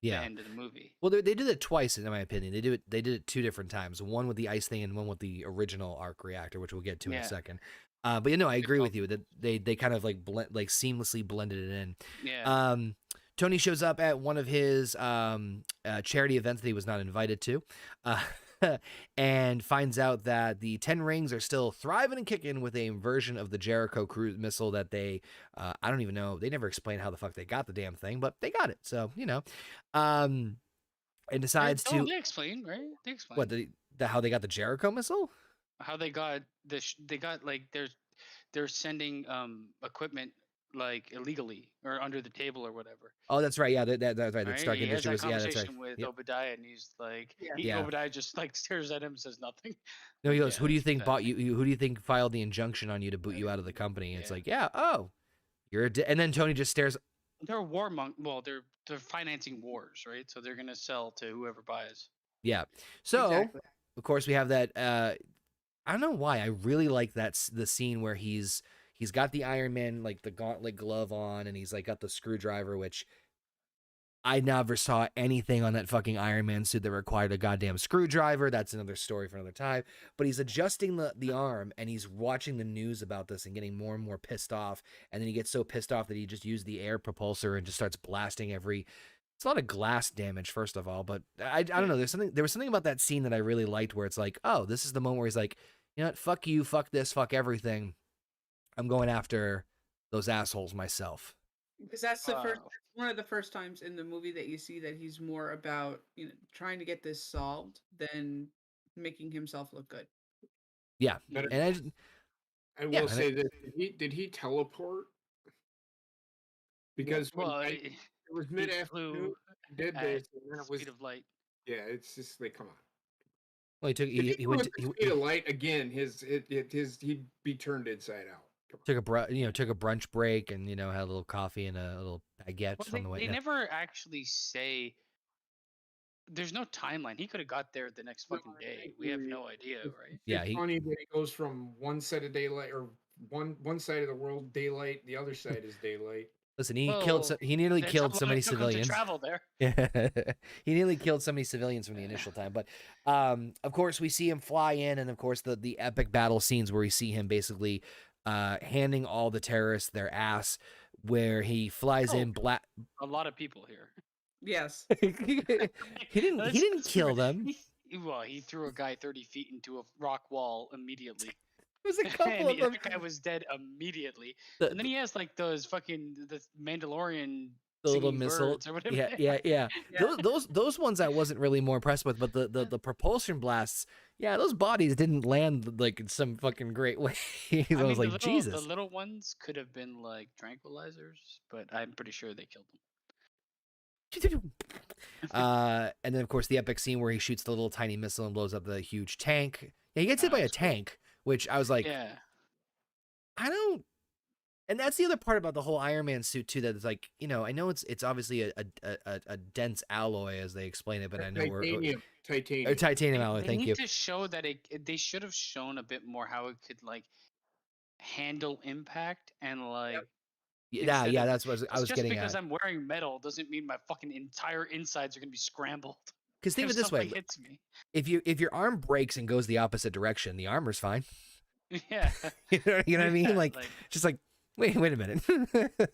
Speaker 2: the end of the movie.
Speaker 1: Well, they did it twice, in my opinion. They did it 2 different times. One with the ice thing and one with the original arc reactor, which we'll get to in a second. But I agree with you that they kind of like seamlessly blended it in.
Speaker 2: Yeah.
Speaker 1: Tony shows up at one of his charity events that he was not invited to. And finds out that the 10 Rings are still thriving and kicking with a version of the Jericho cruise missile that they, I don't even know, they never explain how the fuck they got the damn thing, but they got it. So, and decides to.
Speaker 2: They explain, right? They explain.
Speaker 1: What, how they got the Jericho missile?
Speaker 2: how they got this. They got like they're sending equipment like illegally or under the table or whatever.
Speaker 1: Oh, that's right. Yeah, that's right. That
Speaker 2: Right?
Speaker 1: Stark
Speaker 2: He has
Speaker 1: Industry
Speaker 2: that
Speaker 1: was. Yeah, that's right.
Speaker 2: conversation with
Speaker 1: Yep.
Speaker 2: Obadiah, and he's like,
Speaker 3: Yeah.
Speaker 1: Yeah.
Speaker 2: Obadiah just like stares at him and says nothing.
Speaker 1: No, he
Speaker 2: Like,
Speaker 1: goes,
Speaker 2: yeah,
Speaker 1: "Who do you
Speaker 2: that's
Speaker 1: think
Speaker 2: what's
Speaker 1: bought you?
Speaker 2: happening.
Speaker 1: Who do you think filed the injunction on you to boot you out of the company?" And it's
Speaker 2: Yeah.
Speaker 1: like, "Yeah, oh, you're a." And then Tony just stares.
Speaker 2: They're well, they're financing wars, right? So they're gonna sell to whoever buys.
Speaker 1: Yeah. So
Speaker 3: Exactly.
Speaker 1: of course we have that. I don't know why I really like the scene where he's got the Iron Man like the gauntlet glove on, and he's like got the screwdriver, which I never saw anything on that fucking Iron Man suit that required a goddamn screwdriver. That's another story for another time. But he's adjusting the arm, and he's watching the news about this and getting more and more pissed off. And then he gets so pissed off that he just used the air propulsor and just starts blasting every. It's a lot of glass damage, first of all. But I don't know. There was something about that scene that I really liked, where it's like, oh, this is the moment where he's like, you know what, fuck you, fuck this, fuck everything. I'm going after those assholes myself.
Speaker 3: Because that's the first.
Speaker 2: Wow.
Speaker 3: That's one of the first times in the movie that you see that he's more about trying to get this solved than making himself look good.
Speaker 1: Yeah,
Speaker 4: Better-
Speaker 1: and I just,
Speaker 4: I will
Speaker 1: Yeah, and
Speaker 4: say that did he teleport? Because when
Speaker 2: Well,
Speaker 4: it was
Speaker 2: he
Speaker 4: mid-afternoon,
Speaker 2: flew
Speaker 4: he did
Speaker 2: at
Speaker 4: this, and then it was
Speaker 2: speed of light.
Speaker 4: yeah. It's just like, come on.
Speaker 1: well,
Speaker 4: If
Speaker 1: he
Speaker 4: he
Speaker 1: went
Speaker 4: went
Speaker 1: to,
Speaker 4: the speed of light again, he'd be turned inside out. Come on.
Speaker 1: took a brunch break and had a little coffee and a little baguette
Speaker 2: Well,
Speaker 1: on the way.
Speaker 2: they
Speaker 1: Yeah.
Speaker 2: never actually say. There's no timeline. He could have got there the next
Speaker 4: No,
Speaker 2: fucking
Speaker 4: I
Speaker 2: day. We have
Speaker 4: agree.
Speaker 2: no idea, right?
Speaker 1: Yeah,
Speaker 4: It's funny that he goes from one side of daylight or one side of the world daylight, the other side is daylight.
Speaker 1: Listen, he
Speaker 2: Well,
Speaker 1: nearly
Speaker 2: that's
Speaker 1: killed
Speaker 2: how
Speaker 1: so
Speaker 2: long
Speaker 1: many
Speaker 2: it took him to
Speaker 1: civilians.
Speaker 2: travel there.
Speaker 1: Yeah, he nearly killed so many civilians from the initial time. But of course, we see him fly in, and of course, the epic battle scenes where we see him basically handing all the terrorists their ass, where he flies in black.
Speaker 2: A lot of people here.
Speaker 3: Yes.
Speaker 1: he didn't kill them.
Speaker 2: He threw a guy 30 feet into a rock wall immediately.
Speaker 1: There was a couple
Speaker 2: And
Speaker 1: of them.
Speaker 2: that guy was dead immediately.
Speaker 1: The-
Speaker 2: And then he has like those fucking the Mandalorian
Speaker 1: The little
Speaker 2: singing
Speaker 1: missile.
Speaker 2: birds or whatever.
Speaker 1: Yeah.
Speaker 3: Yeah.
Speaker 1: Those ones I wasn't really more impressed with, but the propulsion blasts, yeah, those bodies didn't land like in some fucking great way. I
Speaker 2: I
Speaker 1: was
Speaker 2: mean,
Speaker 1: like,
Speaker 2: the
Speaker 1: Jesus.
Speaker 2: little ones could have been like tranquilizers, but I'm pretty sure they killed them.
Speaker 1: And then of course the epic scene where he shoots the little tiny missile and blows up the huge tank. Yeah, he gets hit by a
Speaker 2: That's cool.
Speaker 1: tank, which I was like,
Speaker 2: Yeah.
Speaker 1: I don't. And that's the other part about the whole Iron Man suit too. That it's like, I know it's obviously a dense alloy as they explain it, but I know
Speaker 4: Titanium.
Speaker 1: or titanium alloy.
Speaker 2: They
Speaker 1: Thank
Speaker 2: need
Speaker 1: you.
Speaker 2: to show that they should have shown a bit more how it could like handle impact and like.
Speaker 1: Yeah,
Speaker 2: instead
Speaker 1: yeah,
Speaker 2: of-
Speaker 1: that's what I was
Speaker 2: just
Speaker 1: getting
Speaker 2: because
Speaker 1: at.
Speaker 2: I'm wearing metal doesn't mean my fucking entire insides are gonna be scrambled.
Speaker 1: Because think of
Speaker 2: if
Speaker 1: it this way:
Speaker 2: something hits me.
Speaker 1: if your arm breaks and goes the opposite direction, the armor's fine.
Speaker 2: Yeah.
Speaker 1: You know what I mean?
Speaker 2: Yeah,
Speaker 1: Like, just like wait a minute.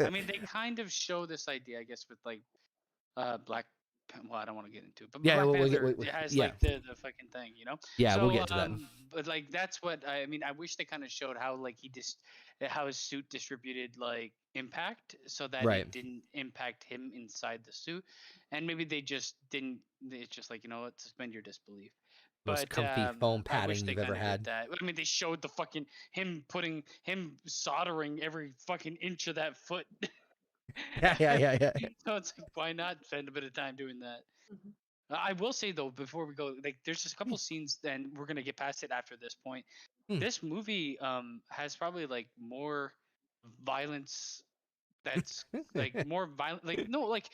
Speaker 2: I mean, they kind of show this idea, I guess, with like Black. Well, I don't want to get into it, but
Speaker 1: Yeah,
Speaker 2: Black
Speaker 1: we'll get-
Speaker 2: Panther
Speaker 1: we-
Speaker 2: has
Speaker 1: yeah.
Speaker 2: like the fucking thing, you know.
Speaker 1: Yeah, we'll
Speaker 2: So,
Speaker 1: get to that.
Speaker 2: But like that's what I mean. I wish they kind of showed how like how his suit distributed like impact, so that
Speaker 1: Right.
Speaker 2: it didn't impact him inside the suit, and maybe they just didn't. It's just like what, suspend your disbelief.
Speaker 1: Most
Speaker 2: But
Speaker 1: comfy foam
Speaker 2: I wish
Speaker 1: padding
Speaker 2: they
Speaker 1: you've ever
Speaker 2: kinda did
Speaker 1: had.
Speaker 2: that. I mean, they showed the fucking him soldering every fucking inch of that foot.
Speaker 1: Yeah.
Speaker 2: So it's like, why not spend a bit of time doing that? I will say though, before we go, like, there's just a couple scenes, and we're gonna get past it after this point.
Speaker 1: Hmm.
Speaker 2: This movie has probably like more violence. That's like more violent. Like no, like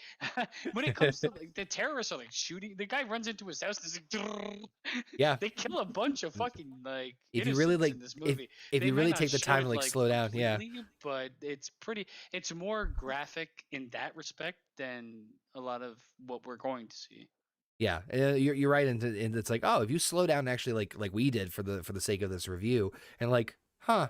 Speaker 2: when it comes to like the terrorists are like shooting. The guy runs into his house. And it's like,
Speaker 1: Yeah.
Speaker 2: they kill a bunch of fucking like.
Speaker 1: If you really,
Speaker 2: innocents
Speaker 1: like,
Speaker 2: in this movie.
Speaker 1: if
Speaker 2: They
Speaker 1: you
Speaker 2: might
Speaker 1: really
Speaker 2: not
Speaker 1: take the
Speaker 2: show
Speaker 1: time
Speaker 2: it,
Speaker 1: to like slow down, yeah.
Speaker 2: completely, but it's more graphic in that respect than a lot of what we're going to see.
Speaker 1: Yeah, you're right, and it's like, oh, if you slow down, actually, like we did for the sake of this review, and like, huh,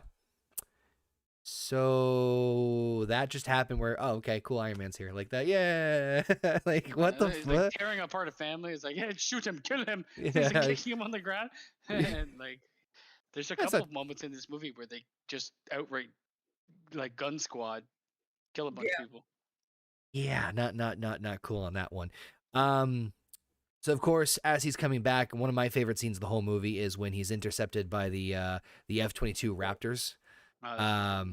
Speaker 1: so that just happened. Where, oh, okay, cool, Iron Man's here, like that, yeah, like what the
Speaker 2: It's
Speaker 1: fuck?
Speaker 2: like tearing apart a family. It's like, yeah, shoot him, kill him. He's
Speaker 1: Yeah,
Speaker 2: like
Speaker 1: like-
Speaker 2: kicking him on the ground, and like, there's a
Speaker 1: That's
Speaker 2: couple of moments in this movie where they just outright like gun squad kill a bunch of people.
Speaker 1: Yeah, not cool on that one. So of course, as he's coming back, one of my favorite scenes of the whole movie is when he's intercepted by the F-22 Raptors.
Speaker 2: Oh,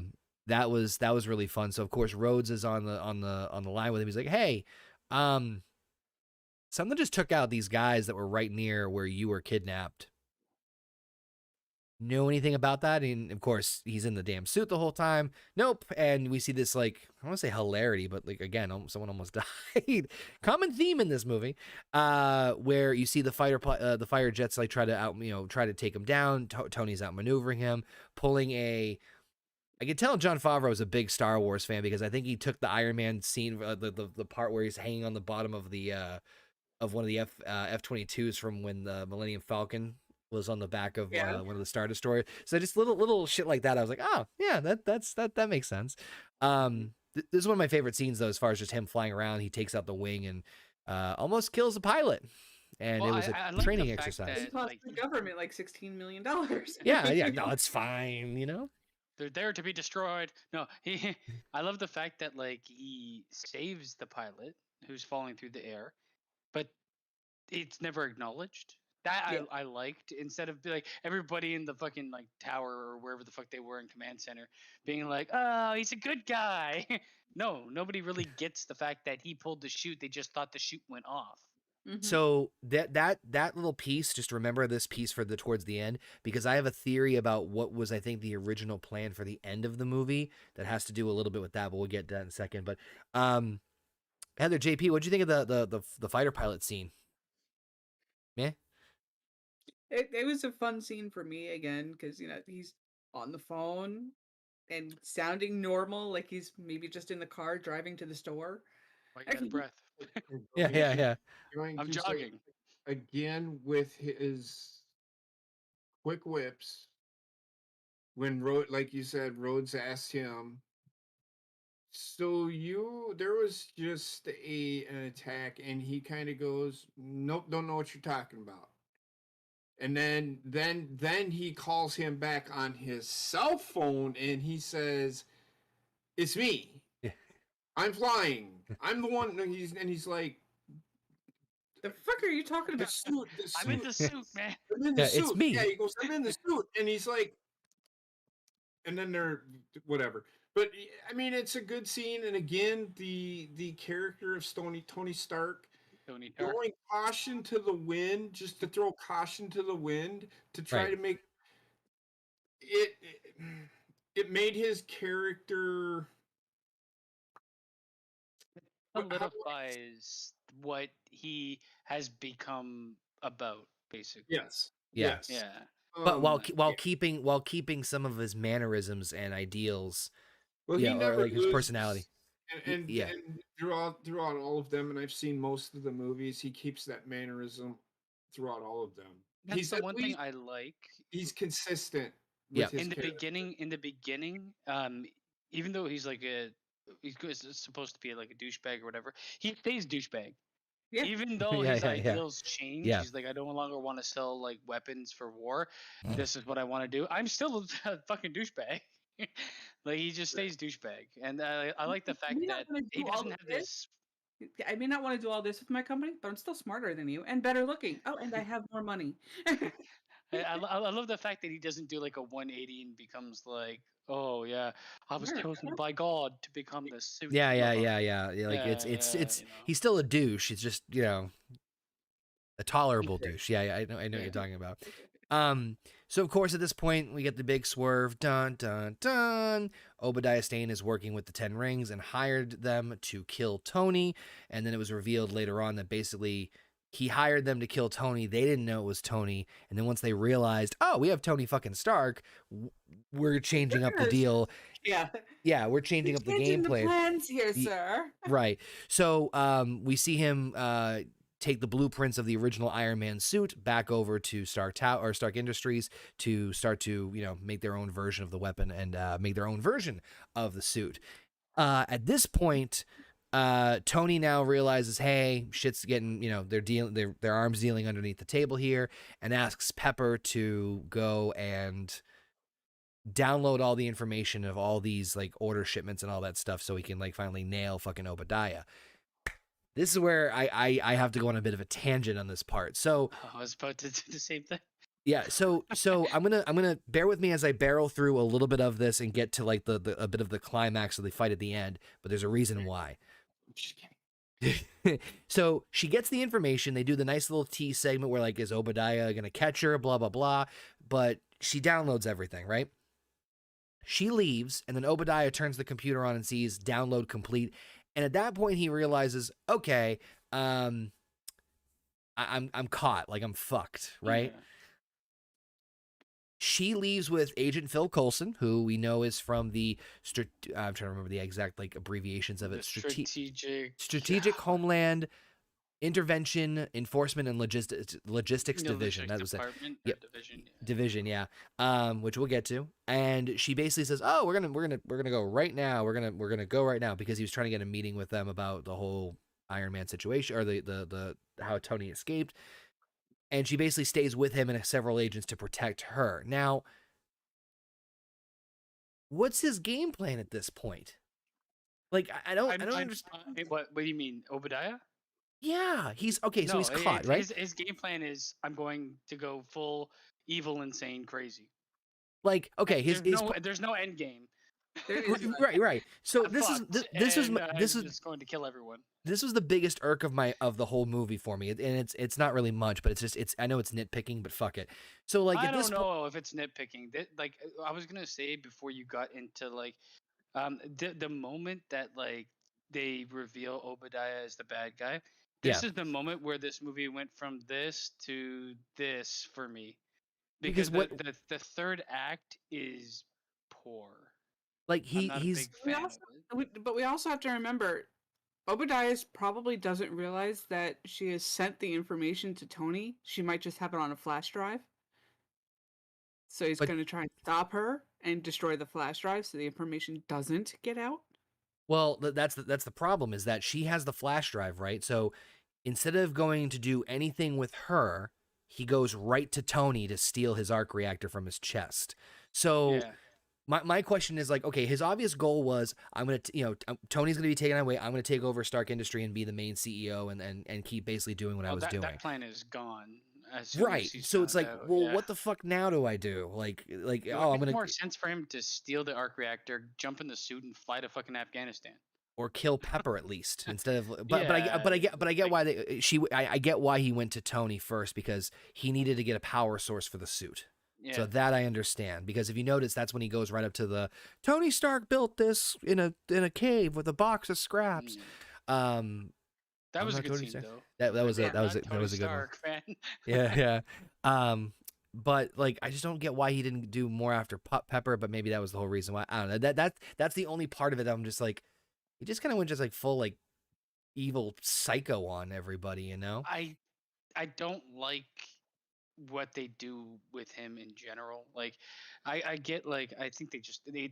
Speaker 2: that's
Speaker 1: That was really fun. So of course, Rhodes is on the line with him. He's like, "Hey, something just took out these guys that were right near where you were kidnapped. Know anything about that?" And of course, he's in the damn suit the whole time. Nope. And we see this, like, I want to say hilarity, but like, again, someone almost died. Common theme in this movie, where you see the fighter jets like try to take him down. Tony's out maneuvering him, pulling a. I can tell Jon Favreau is a big Star Wars fan because I think he took the Iron Man scene, the part where he's hanging on the bottom of the of one of the F-22s from when the Millennium Falcon was on the back of one of the Star Destroyers. So just little shit like that. I was like, oh yeah, that makes sense. This is one of my favorite scenes though, as far as just him flying around. He takes out the wing and almost kills the pilot. And it was
Speaker 2: I
Speaker 1: a
Speaker 2: like
Speaker 1: training
Speaker 2: the fact
Speaker 1: exercise.
Speaker 3: It cost the government like $16 million.
Speaker 1: Yeah, no, it's fine, you know.
Speaker 2: They're there to be destroyed. No, I love the fact that like he saves the pilot who's falling through the air, but it's never acknowledged. That
Speaker 3: Yeah.
Speaker 2: I liked, instead of like everybody in the fucking like tower or wherever the fuck they were in command center being like, "Oh, he's a good guy." No, nobody really gets the fact that he pulled the chute. They just thought the chute went off.
Speaker 3: Mhm.
Speaker 1: So that little piece, just remember this piece for the towards the end, because I have a theory about what was, I think, the original plan for the end of the movie that has to do a little bit with that, but we'll get to that in a second. But Heather, JP, what'd you think of the fighter pilot scene? Yeah.
Speaker 3: It was a fun scene for me again because he's on the phone and sounding normal, like he's maybe just in the car driving to the store.
Speaker 2: Why you out of breath?
Speaker 1: Yeah.
Speaker 4: Going
Speaker 2: I'm
Speaker 4: to say
Speaker 2: jogging.
Speaker 4: again with his quick whips. When like you said, Rhodes asked him, "So there was just an attack," and he kind of goes, "Nope, don't know what you're talking about." And then he calls him back on his cell phone and he says, "It's me.
Speaker 1: Yeah.
Speaker 4: I'm flying. I'm the one." He's like,
Speaker 3: The fuck are you talking
Speaker 4: "The
Speaker 3: about?
Speaker 4: suit.
Speaker 2: I'm in the suit, man.
Speaker 4: I'm in the
Speaker 1: Yeah,
Speaker 4: suit."
Speaker 1: it's me.
Speaker 4: Yeah, he goes, "I'm in the suit," and he's like, and then they're whatever. But I mean, it's a good scene, and again, the character of Tony Stark
Speaker 2: Tony Stark.
Speaker 4: throwing caution to the wind, just to throw caution to the wind to try
Speaker 1: Right.
Speaker 4: to make it. It made his character
Speaker 2: Solidifies what he has become about, basically.
Speaker 4: Yes.
Speaker 1: Yeah.
Speaker 4: Yes.
Speaker 2: Yeah.
Speaker 1: But while
Speaker 2: yeah.
Speaker 1: keeping some of his mannerisms and ideals,
Speaker 4: well, he
Speaker 1: or
Speaker 4: never
Speaker 1: like his
Speaker 4: loses,
Speaker 1: personality.
Speaker 4: and
Speaker 1: Yeah.
Speaker 4: and throughout all of them, and I've seen most of the movies, he keeps that mannerism throughout all of them.
Speaker 2: That's
Speaker 4: He's
Speaker 2: the
Speaker 4: at
Speaker 2: one thing
Speaker 4: least
Speaker 2: I like.
Speaker 4: he's consistent
Speaker 1: Yeah.
Speaker 4: with his
Speaker 2: In the
Speaker 4: character.
Speaker 2: beginning, even though he's supposed to be like a douchebag or whatever, he stays douchebag.
Speaker 3: Yeah.
Speaker 2: Even though
Speaker 1: Yeah,
Speaker 2: his
Speaker 1: yeah, yeah.
Speaker 2: ideals change,
Speaker 1: Yeah.
Speaker 2: he's like, I no longer want to sell like weapons for war. This is what I want to do. I'm still a fucking douchebag. Like he just stays douchebag, and I like the fact
Speaker 3: may not
Speaker 2: that
Speaker 3: wanna
Speaker 2: he
Speaker 3: do all
Speaker 2: doesn't
Speaker 3: of
Speaker 2: have
Speaker 3: this.
Speaker 2: this.
Speaker 3: I may not want to do all this with my company, but I'm still smarter than you and better looking. Oh, and I have more money.
Speaker 2: I love the fact that he doesn't do like a 180 and becomes like, oh yeah, I was
Speaker 3: America.
Speaker 2: chosen by God to become the suit.
Speaker 1: Yeah.
Speaker 2: lover."
Speaker 1: Like it's
Speaker 2: you know.
Speaker 1: he's still a douche. It's just, a tolerable
Speaker 3: Secret.
Speaker 1: douche. Yeah, I know what
Speaker 3: Yeah.
Speaker 1: you're talking about. So of course at this point we get the big swerve. Dun dun dun. Obadiah Stane is working with the Ten Rings and hired them to kill Tony. And then it was revealed later on that basically he hired them to kill Tony. They didn't know it was Tony. And then once they realized, oh, we have Tony fucking Stark, we're changing up the deal.
Speaker 3: Yeah.
Speaker 1: Yeah, we're changing up the
Speaker 3: Changing
Speaker 1: gameplay.
Speaker 3: plans here,
Speaker 1: Ye-
Speaker 3: sir.
Speaker 1: Right. So we see him take the blueprints of the original Iron Man suit back over to Stark Industries to start to, make their own version of the weapon and make their own version of the suit. At this point, Tony now realizes, hey, shit's getting, their arms dealing underneath the table here, and asks Pepper to go and download all the information of all these like order shipments and all that stuff so he can like finally nail fucking Obadiah. this is where I have to go on a bit of a tangent on this part. So
Speaker 2: I was about to do the same thing.
Speaker 1: yeah, so I'm gonna bear with me as I barrel through a little bit of this and get to like the a bit of the climax of the fight at the end. But there's a reason why.
Speaker 4: Just kidding.
Speaker 1: So she gets the information. They do the nice little tea segment where like, is Obadiah gonna catch her? Blah blah blah. But she downloads everything, right? She leaves, and then Obadiah turns the computer on and sees download complete. And at that point, he realizes, okay, I'm caught. Like I'm fucked, right?
Speaker 2: Yeah.
Speaker 1: She leaves with Agent Phil Coulson, who we know is from the I'm trying to remember the exact like abbreviations of it.
Speaker 2: The
Speaker 1: Strategic Homeland Intervention Enforcement and Logistics Division.
Speaker 2: Logistics
Speaker 1: That was it.
Speaker 2: department,
Speaker 1: Yep.
Speaker 2: Division. Yeah.
Speaker 1: Division, yeah. Which we'll get to. And she basically says, "Oh, we're gonna go right now. We're gonna go right now," because he was trying to get a meeting with them about the whole Iron Man situation, or the how Tony escaped. And she basically stays with him and several agents to protect her. Now, what's his game plan at this point? Like, I don't understand.
Speaker 2: What do you mean, Obadiah?
Speaker 1: Yeah, he's okay. So
Speaker 2: No,
Speaker 1: he's caught, right?
Speaker 2: His game plan is I'm going to go full evil, insane, crazy.
Speaker 1: Like, okay,
Speaker 2: There's no end game.
Speaker 1: right. So
Speaker 2: I'm
Speaker 1: this
Speaker 2: fucked,
Speaker 1: is
Speaker 2: just going to kill everyone.
Speaker 1: this was the biggest irk of the whole movie for me, and it's not really much, but it's I know it's nitpicking, but fuck it. So like,
Speaker 2: I don't know if it's nitpicking. Like I was gonna say before you got into like, the moment that like they reveal Obadiah as the bad guy. This is the moment where this movie went from this to this for me, because the third act is poor.
Speaker 1: Like
Speaker 2: I'm not a big fan of it.
Speaker 3: But we also have to remember, Obadiah probably doesn't realize that she has sent the information to Tony. She might just have it on a flash drive. So he's going to try and stop her and destroy the flash drive so the information doesn't get out.
Speaker 1: Well, that's the problem, is that she has the flash drive, right? So instead of going to do anything with her, he goes right to Tony to steal his arc reactor from his chest. So
Speaker 2: Yeah.
Speaker 1: my question is like, okay, his obvious goal was, I'm going to, Tony's going to be taken away. I'm going to take over Stark Industry and be the main CEO and keep basically doing what I was doing.
Speaker 2: That plan is gone. As soon
Speaker 1: Right.
Speaker 2: as he's
Speaker 1: So it's
Speaker 2: found
Speaker 1: like,
Speaker 2: out,
Speaker 1: well,
Speaker 2: yeah.
Speaker 1: what the fuck now do I do? Like,
Speaker 2: It
Speaker 1: oh,
Speaker 2: would
Speaker 1: I'm
Speaker 2: make
Speaker 1: going
Speaker 2: more
Speaker 1: to,
Speaker 2: sense for him to steal the arc reactor, jump in the suit, and fly to fucking Afghanistan.
Speaker 1: or kill Pepper at least instead of, but I get why I get why he went to Tony first, because he needed to get a power source for the suit.
Speaker 2: Yeah.
Speaker 1: So that I understand, because if you notice, that's when he goes right up to the Tony Stark built this in a cave with a box of scraps.
Speaker 2: That was a good scene though.
Speaker 1: That was a good one.
Speaker 2: Stark, man.
Speaker 1: Yeah. But like, I just don't get why he didn't do more after Pepper. But maybe that was the whole reason why. I don't know. That's the only part of it that I'm just like, he just kind of went just like full like evil psycho on everybody, you know?
Speaker 2: I don't like what they do with him in general. Like, I get like, I think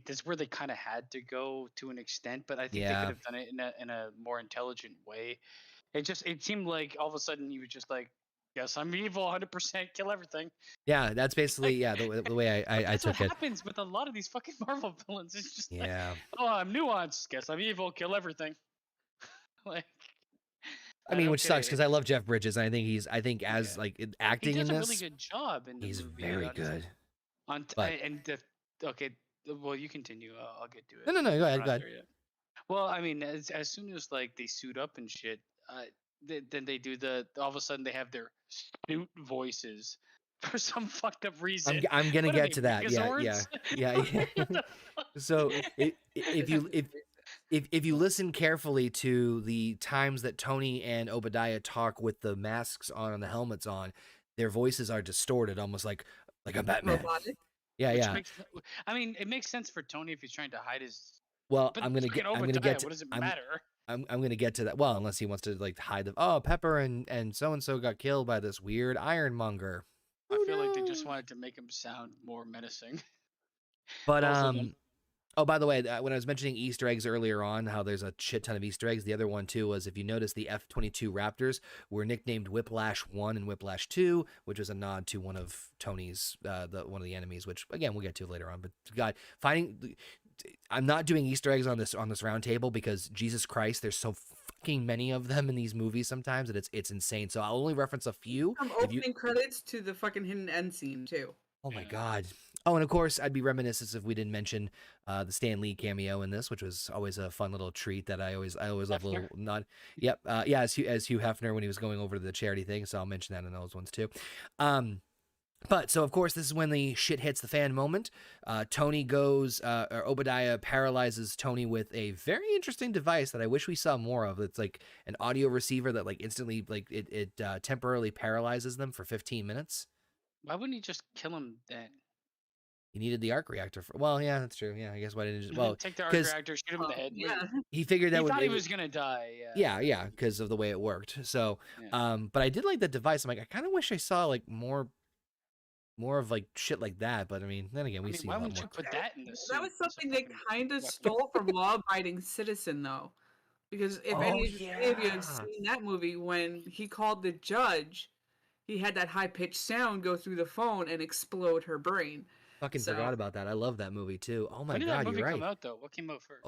Speaker 2: that's where they kind of had to go to an extent, but I think they could have done it in a more intelligent way. It seemed like all of a sudden he was just like, yes, I'm evil, 100%, kill everything.
Speaker 1: Yeah, that's basically the way I
Speaker 2: That's
Speaker 1: took
Speaker 2: what
Speaker 1: it.
Speaker 2: happens with a lot of these fucking Marvel villains. It's just like,
Speaker 1: Yeah.
Speaker 2: oh, I'm nuanced. Guess I'm evil, kill everything. Like,
Speaker 1: I mean, which sucks, because I love Jeff Bridges, and I think as like acting
Speaker 2: he
Speaker 1: in
Speaker 2: does a
Speaker 1: this,
Speaker 2: really good job in the
Speaker 1: he's
Speaker 2: movie.
Speaker 1: very good.
Speaker 2: Okay, well, you continue. I'll get to it.
Speaker 1: No, go ahead.
Speaker 2: We're not there yet. Well, I mean, as soon as like they suit up and shit, then they do all of a sudden they have their suit voices for some fucked up reason.
Speaker 1: I'm gonna
Speaker 2: What are
Speaker 1: get
Speaker 2: they,
Speaker 1: to that. Yeah. So if you listen carefully to the times that Tony and Obadiah talk with the masks on and the helmets on, their voices are distorted, almost like a Batman.
Speaker 3: Robotic.
Speaker 1: Yeah.
Speaker 2: I mean, it makes sense for Tony if he's trying to hide his.
Speaker 1: Well,
Speaker 2: But
Speaker 1: I'm gonna get to.
Speaker 2: What does it matter?
Speaker 1: I'm gonna get to that. Well, unless he wants to like hide the Pepper and so and so got killed by this weird ironmonger.
Speaker 2: I feel like they just wanted to make him sound more menacing.
Speaker 1: But oh, by the way, when I was mentioning Easter eggs earlier on, how there's a shit ton of Easter eggs, the other one too was, if you notice, the F-22 Raptors were nicknamed Whiplash 1 and Whiplash 2, which was a nod to one of Tony's one of the enemies, which again we'll get to later on. But God, I'm not doing Easter eggs on this round table because Jesus Christ, there's so fucking many of them in these movies sometimes that it's insane. So I'll only reference a few.
Speaker 3: From opening credits to the fucking hidden end scene too.
Speaker 1: Oh my god. Oh, and of course, I'd be remiss if we didn't mention the Stan Lee cameo in this, which was always a fun little treat that I always love a little nod. Yep. Yeah, as Hugh Hefner when he was going over to the charity thing. So I'll mention that in those ones too. But so of course this is when the shit hits the fan moment. Tony goes, or Obadiah paralyzes Tony with a very interesting device that I wish we saw more of. It's like an audio receiver that like instantly like it temporarily paralyzes them for 15 minutes.
Speaker 2: Why wouldn't he just kill him then?
Speaker 1: He needed the arc reactor for. Well, yeah, that's true. Yeah, I guess why didn't he just, well
Speaker 2: take the arc
Speaker 1: 'cause
Speaker 2: reactor, shoot him in the head.
Speaker 3: Yeah.
Speaker 1: he figured that
Speaker 2: He
Speaker 1: would
Speaker 2: thought he was gonna die.
Speaker 1: yeah because of the way it worked. So but I did like the device. I'm like I kind of wish I saw like more of like shit like that. But I mean, then again, we see
Speaker 2: why
Speaker 1: a lot
Speaker 2: wouldn't
Speaker 1: more.
Speaker 2: you put that in the suit?
Speaker 3: That was
Speaker 2: as a
Speaker 3: something they
Speaker 2: fucking
Speaker 3: kind of
Speaker 2: weapon?
Speaker 3: stole from Law Abiding Citizen, though. Because if any of you have seen that movie, when he called the judge, he had that high pitched sound go through the phone and explode her brain.
Speaker 1: Fucking
Speaker 3: So-
Speaker 1: forgot about that. I love that movie too. Oh my
Speaker 2: When did
Speaker 1: god,
Speaker 2: that movie
Speaker 1: you're right.
Speaker 2: come out though? What came out first?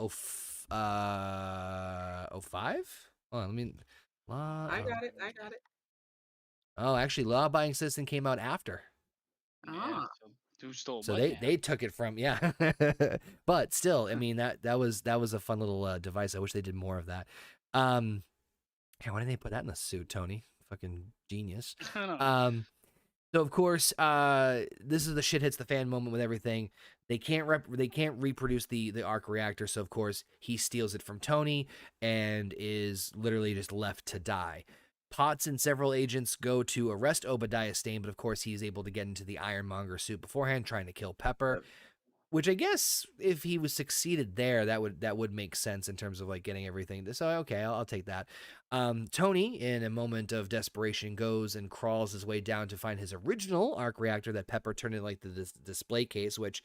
Speaker 1: 05? Oh, I mean,
Speaker 3: I got it.
Speaker 1: Oh, actually, Law Abiding Citizen came out after.
Speaker 2: Yeah, so who stole
Speaker 1: So
Speaker 2: what now?
Speaker 1: they took it from but still, I mean that was a fun little device. I wish they did more of that. Yeah, why didn't they put that in the suit, Tony? Fucking genius.
Speaker 2: I don't know.
Speaker 1: So of course, this is the shit hits the fan moment with everything. They can't reproduce the arc reactor, so of course he steals it from Tony and is literally just left to die. Potts and several agents go to arrest Obadiah Stane, but of course he's able to get into the Ironmonger suit beforehand, trying to kill Pepper. Which I guess if he was succeeded there, that would make sense in terms of like getting everything. So okay, I'll take that. Tony, in a moment of desperation, goes and crawls his way down to find his original arc reactor that Pepper turned into like the display case. Which,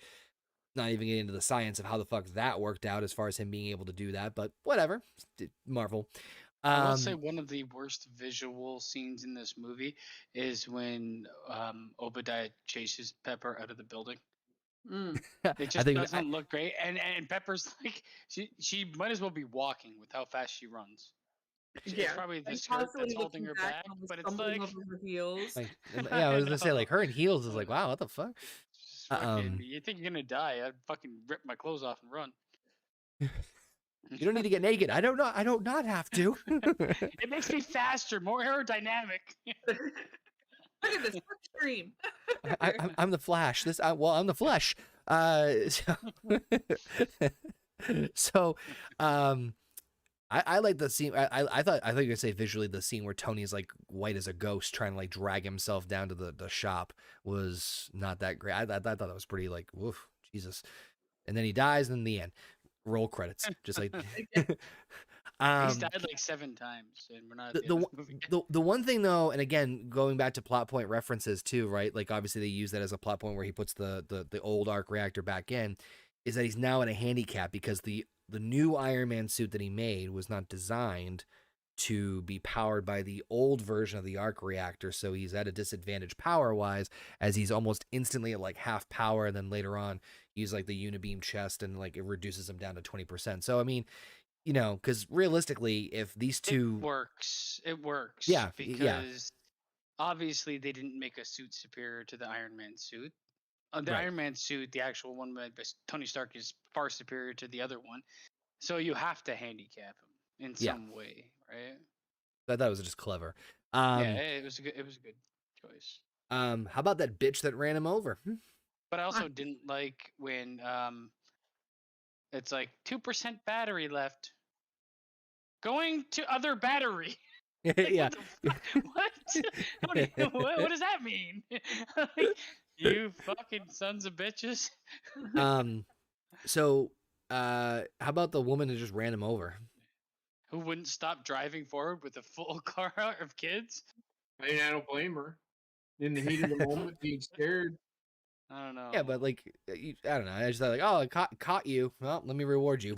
Speaker 1: not even getting into the science of how the fuck that worked out as far as him being able to do that, but whatever. Marvel.
Speaker 2: I will say one of the worst visual scenes in this movie is when Obadiah chases Pepper out of the building. It just doesn't look great, and Pepper's like she might as well be walking with how fast she runs. It's probably the skirt that's holding her back, but it's like,
Speaker 3: her heels.
Speaker 1: Yeah, I was gonna say like her in heels is like wow, what the fuck?
Speaker 2: You think you're gonna die? I'd fucking rip my clothes off and run.
Speaker 1: You don't need to get naked. I don't not have to.
Speaker 2: It makes me faster, more aerodynamic.
Speaker 3: Look at this stream.
Speaker 1: I'm the Flash. I'm the Flesh. So, I like the scene. I thought you were gonna say visually the scene where Tony's like white as a ghost trying to like drag himself down to the shop was not that great. I thought that was pretty like woof, Jesus. And then he dies in the end. Roll credits, just like.
Speaker 2: He's died like 7 times, and we're not.
Speaker 1: The one thing though, and again going back to plot point references too, right? Like obviously they use that as a plot point where he puts the old arc reactor back in, is that he's now in a handicap because the new Iron Man suit that he made was not designed to be powered by the old version of the arc reactor, so he's at a disadvantage power wise, as he's almost instantly at like half power, and then later on use like the unibeam chest and like it reduces him down to 20%. So I mean, you know, because realistically, if these two
Speaker 2: it works.
Speaker 1: Yeah,
Speaker 2: because obviously they didn't make a suit superior to the Iron Man suit. The
Speaker 1: Right.
Speaker 2: Iron Man suit, the actual one made by Tony Stark, is far superior to the other one. So you have to handicap him in some way, right?
Speaker 1: I thought it was just clever.
Speaker 2: Yeah, it was a good choice.
Speaker 1: How about that bitch that ran him over?
Speaker 2: But I also didn't like when it's like 2% battery left. Going to other battery. Like,
Speaker 1: Yeah.
Speaker 2: What does that mean? Like, you fucking sons of bitches.
Speaker 1: So, how about the woman who just ran him over?
Speaker 2: Who wouldn't stop driving forward with a full car of kids?
Speaker 4: I mean, I don't blame her. In the heat of the moment, being scared.
Speaker 2: I don't know.
Speaker 1: Yeah, but like, I don't know. I just thought like, oh, I caught you. Well, let me reward you.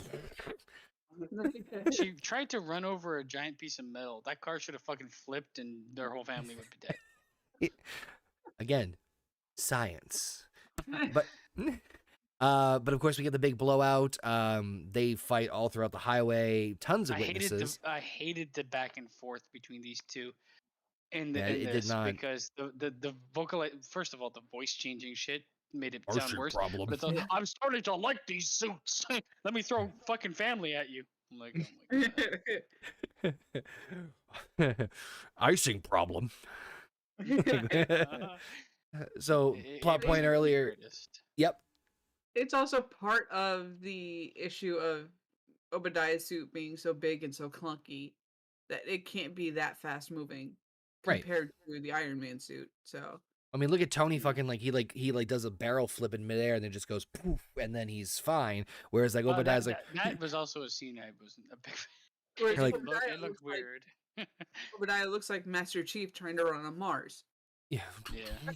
Speaker 2: She tried to run over a giant piece of metal. That car should have fucking flipped, and their whole family would be dead.
Speaker 1: Again, science. But But of course we get the big blowout. They fight all throughout the highway, tons of
Speaker 2: I
Speaker 1: witnesses.
Speaker 2: hated the back and forth between these two in
Speaker 1: Yeah,
Speaker 2: in
Speaker 1: it did
Speaker 2: this
Speaker 1: not.
Speaker 2: because the vocal, first of all, the voice changing shit made it
Speaker 1: Our
Speaker 2: sound
Speaker 1: suit
Speaker 2: worse.
Speaker 1: problem.
Speaker 2: But it's like, I'm starting to like these suits. Let me throw fucking family at you. I'm like, oh my god.
Speaker 1: Icing problem.
Speaker 2: Uh,
Speaker 1: So plot
Speaker 2: it
Speaker 1: point
Speaker 2: wasn't the
Speaker 1: earlier.
Speaker 2: greatest.
Speaker 1: Yep.
Speaker 3: It's also part of the issue of Obadiah's suit being so big and so clunky that it can't be that fast moving
Speaker 1: Right.
Speaker 3: compared to the Iron Man suit. So
Speaker 1: I mean, look at Tony fucking he does a barrel flip in midair and then just goes poof and then he's fine. Whereas like Obadiah's
Speaker 2: that was also a scene I wasn't a big fan.
Speaker 3: whereas
Speaker 1: Like-
Speaker 2: It looked weird.
Speaker 3: Obadiah looks like Master Chief trying to run on Mars.
Speaker 1: yeah,
Speaker 2: Yeah.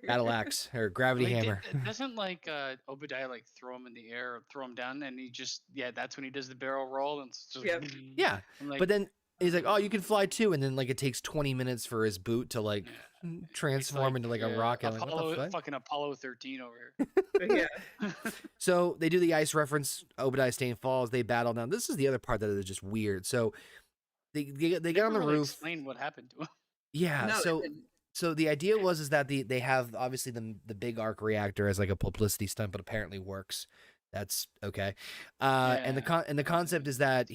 Speaker 1: battle axe or gravity hammer.
Speaker 2: Doesn't like Obadiah like throw him in the air or throw him down, and he just that's when he does the barrel roll and it's just,
Speaker 3: Yeah.
Speaker 1: Yeah,
Speaker 2: I'm like,
Speaker 1: but then he's like, "Oh, you can fly too," and then like it takes 20 minutes for his boot to like
Speaker 2: it's
Speaker 1: transform into like a rocket. Like, what the
Speaker 2: Apollo,
Speaker 1: fuck?
Speaker 2: fucking Apollo 13 over here.
Speaker 3: Yeah.
Speaker 1: So they do the ice reference. Obadiah Stane falls. They battle. Now this is the other part that is just weird. So they get on the
Speaker 2: Never really
Speaker 1: roof.
Speaker 2: explain what happened to him.
Speaker 1: Yeah.
Speaker 3: No,
Speaker 1: so
Speaker 3: it didn't.
Speaker 1: So the idea is that they have obviously the big arc reactor as like a publicity stunt, but apparently works. That's okay. And the concept is that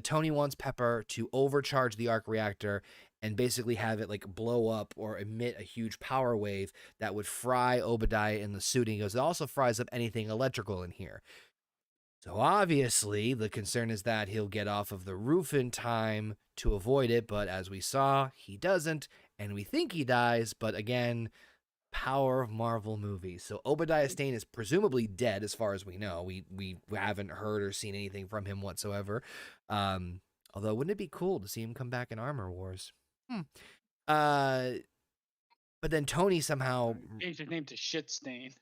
Speaker 1: Tony wants Pepper to overcharge the arc reactor and basically have it like blow up or emit a huge power wave that would fry Obadiah in the suit. And he goes, it also fries up anything electrical in here. So obviously the concern is that he'll get off of the roof in time to avoid it, but as we saw, he doesn't. And we think he dies, but again, power of Marvel movies. So Obadiah Stane is presumably dead as far as we know. We haven't heard or seen anything from him whatsoever. Although, wouldn't it be cool to see him come back in Armor Wars? But then Tony somehow...
Speaker 2: Changed his name to Shit Stain.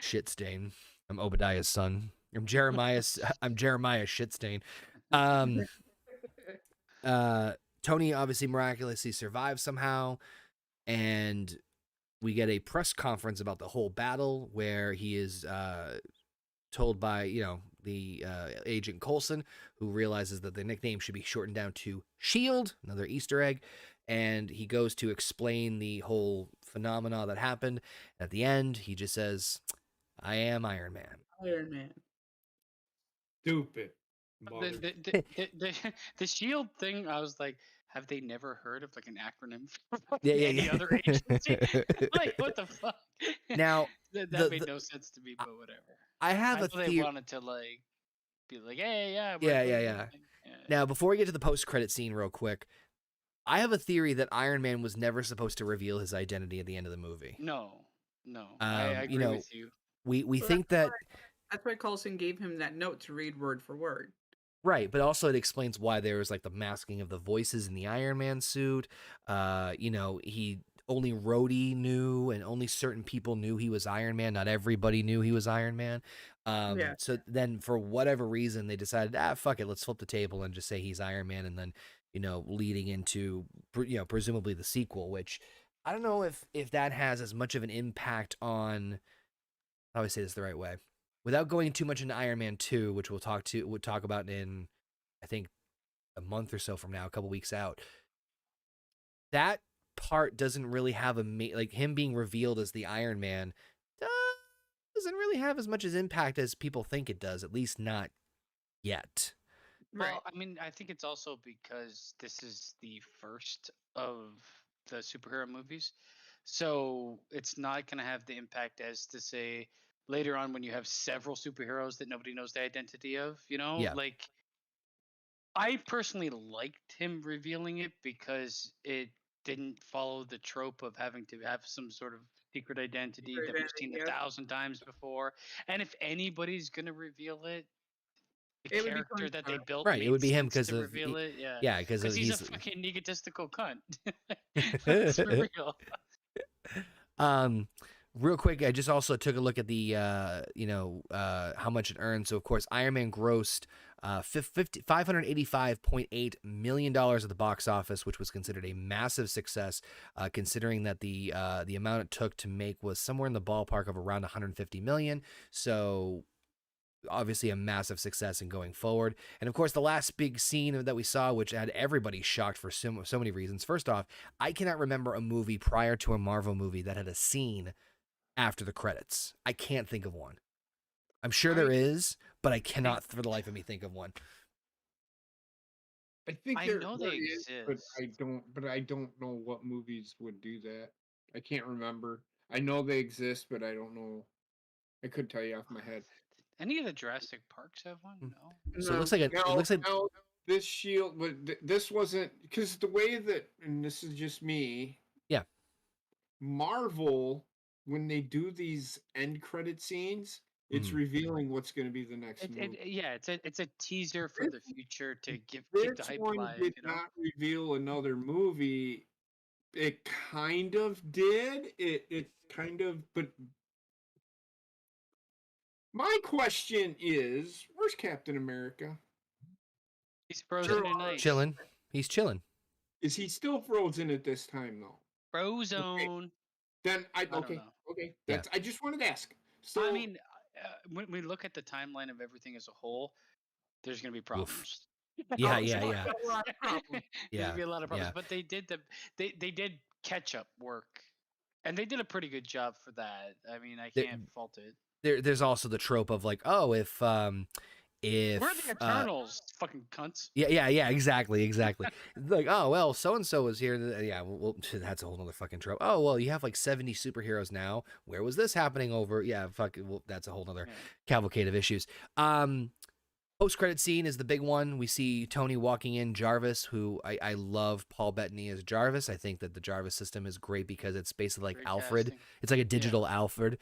Speaker 1: Shit Stain. I'm Obadiah's son. I'm Jeremiah Shitstain. Tony obviously miraculously survives somehow, and we get a press conference about the whole battle where he is told by the agent Coulson, who realizes that the nickname should be shortened down to Shield, another Easter egg, and he goes to explain the whole phenomena that happened. At the end, he just says, "I am Iron Man."
Speaker 3: Iron Man.
Speaker 4: Stupid.
Speaker 2: The Shield thing, I was like, have they never heard of like an acronym for
Speaker 1: Yeah,
Speaker 2: any other agency? Like, what the fuck?
Speaker 1: Now,
Speaker 2: that made no sense to me, but whatever.
Speaker 1: I have
Speaker 2: I
Speaker 1: a
Speaker 2: know they
Speaker 1: theory.
Speaker 2: wanted to like be like, hey, yeah,
Speaker 1: Yeah. Now, before we get to the post-credit scene real quick, I have a theory that Iron Man was never supposed to reveal his identity at the end of the movie.
Speaker 2: No, I agree with you.
Speaker 1: We think that...
Speaker 3: That's why Coulson gave him that note to read word for word.
Speaker 1: Right, but also it explains why there was like the masking of the voices in the Iron Man suit. He only Rhodey knew, and only certain people knew he was Iron Man. Not everybody knew he was Iron Man. So then, for whatever reason, they decided, fuck it, let's flip the table and just say he's Iron Man, and then leading into presumably the sequel, which I don't know if that has as much of an impact on. How do I say this the right way? Without going too much into Iron Man 2, which we'll talk about in, I think, a month or so from now, a couple weeks out. That part doesn't really have like him being revealed as the Iron Man doesn't really have as much as impact as people think it does, at least not yet.
Speaker 2: Well, I mean, I think it's also because this is the first of the superhero movies, so it's not going to have the impact as to say later on when you have several superheroes that nobody knows the identity of,
Speaker 1: Yeah.
Speaker 2: Like, I personally liked him revealing it because it didn't follow the trope of having to have some sort of secret identity that we've seen 1,000 times before. And if anybody's going to reveal it, the character that they built,
Speaker 1: right? It would be him
Speaker 2: because
Speaker 1: because
Speaker 2: reveal it,
Speaker 1: because
Speaker 2: he's a fucking egotistical cunt. That's for real.
Speaker 1: Real quick, I just also took a look at the how much it earned. So of course, Iron Man grossed $585.8 million at the box office, which was considered a massive success, considering that the amount it took to make was somewhere in the ballpark of around 150 million. So obviously a massive success in going forward. And of course, the last big scene that we saw, which had everybody shocked for so many reasons. First off, I cannot remember a movie prior to a Marvel movie that had a scene after the credits. I can't think of one. I'm sure there is, but I cannot for the life of me think of one.
Speaker 4: I think
Speaker 2: I
Speaker 4: there,
Speaker 2: know
Speaker 4: there
Speaker 2: they
Speaker 4: is, but
Speaker 2: exist.
Speaker 4: I don't know what movies would do that. I can't remember. I know they exist, but I don't know. I couldn't tell you off my head.
Speaker 2: Any of the Jurassic Parks have one? No.
Speaker 1: So it looks like it looks like
Speaker 4: now this shield, but this wasn't because the way that, and this is just me.
Speaker 1: Yeah.
Speaker 4: Marvel, when they do these end credit scenes, it's revealing what's going to be the next movie.
Speaker 2: It's a teaser for the future to keep
Speaker 4: This
Speaker 2: the hype
Speaker 4: one
Speaker 2: alive.
Speaker 4: did not reveal another movie. It kind of did. It kind of, but my question is, where's Captain America?
Speaker 2: He's frozen in ice.
Speaker 1: chilling. He's chilling.
Speaker 4: Is he still frozen at this time though?
Speaker 2: Frozone.
Speaker 4: Then I
Speaker 2: don't
Speaker 4: okay.
Speaker 2: know.
Speaker 4: Okay. That's I just wanted to ask. So
Speaker 2: I mean, when we look at the timeline of everything as a whole, there's going to be problems.
Speaker 1: Yeah.
Speaker 2: There's going to be a lot of problems.
Speaker 1: Yeah.
Speaker 2: But they did catch up work, and they did a pretty good job for that. I mean, I can't fault it.
Speaker 1: There's also the trope of like, oh, if
Speaker 2: we're the Eternals, fucking cunts.
Speaker 1: Yeah, exactly. Like, oh well, so and so was here. Yeah, well, that's a whole other fucking trope. Oh well, you have like 70 superheroes now. Where was this happening over? Yeah, well, that's a whole other cavalcade of issues. Post-credit scene is the big one. We see Tony walking in, Jarvis, who I love Paul Bettany as Jarvis. I think that the Jarvis system is great because it's basically like Alfred.
Speaker 2: Casting.
Speaker 1: It's like a digital Alfred,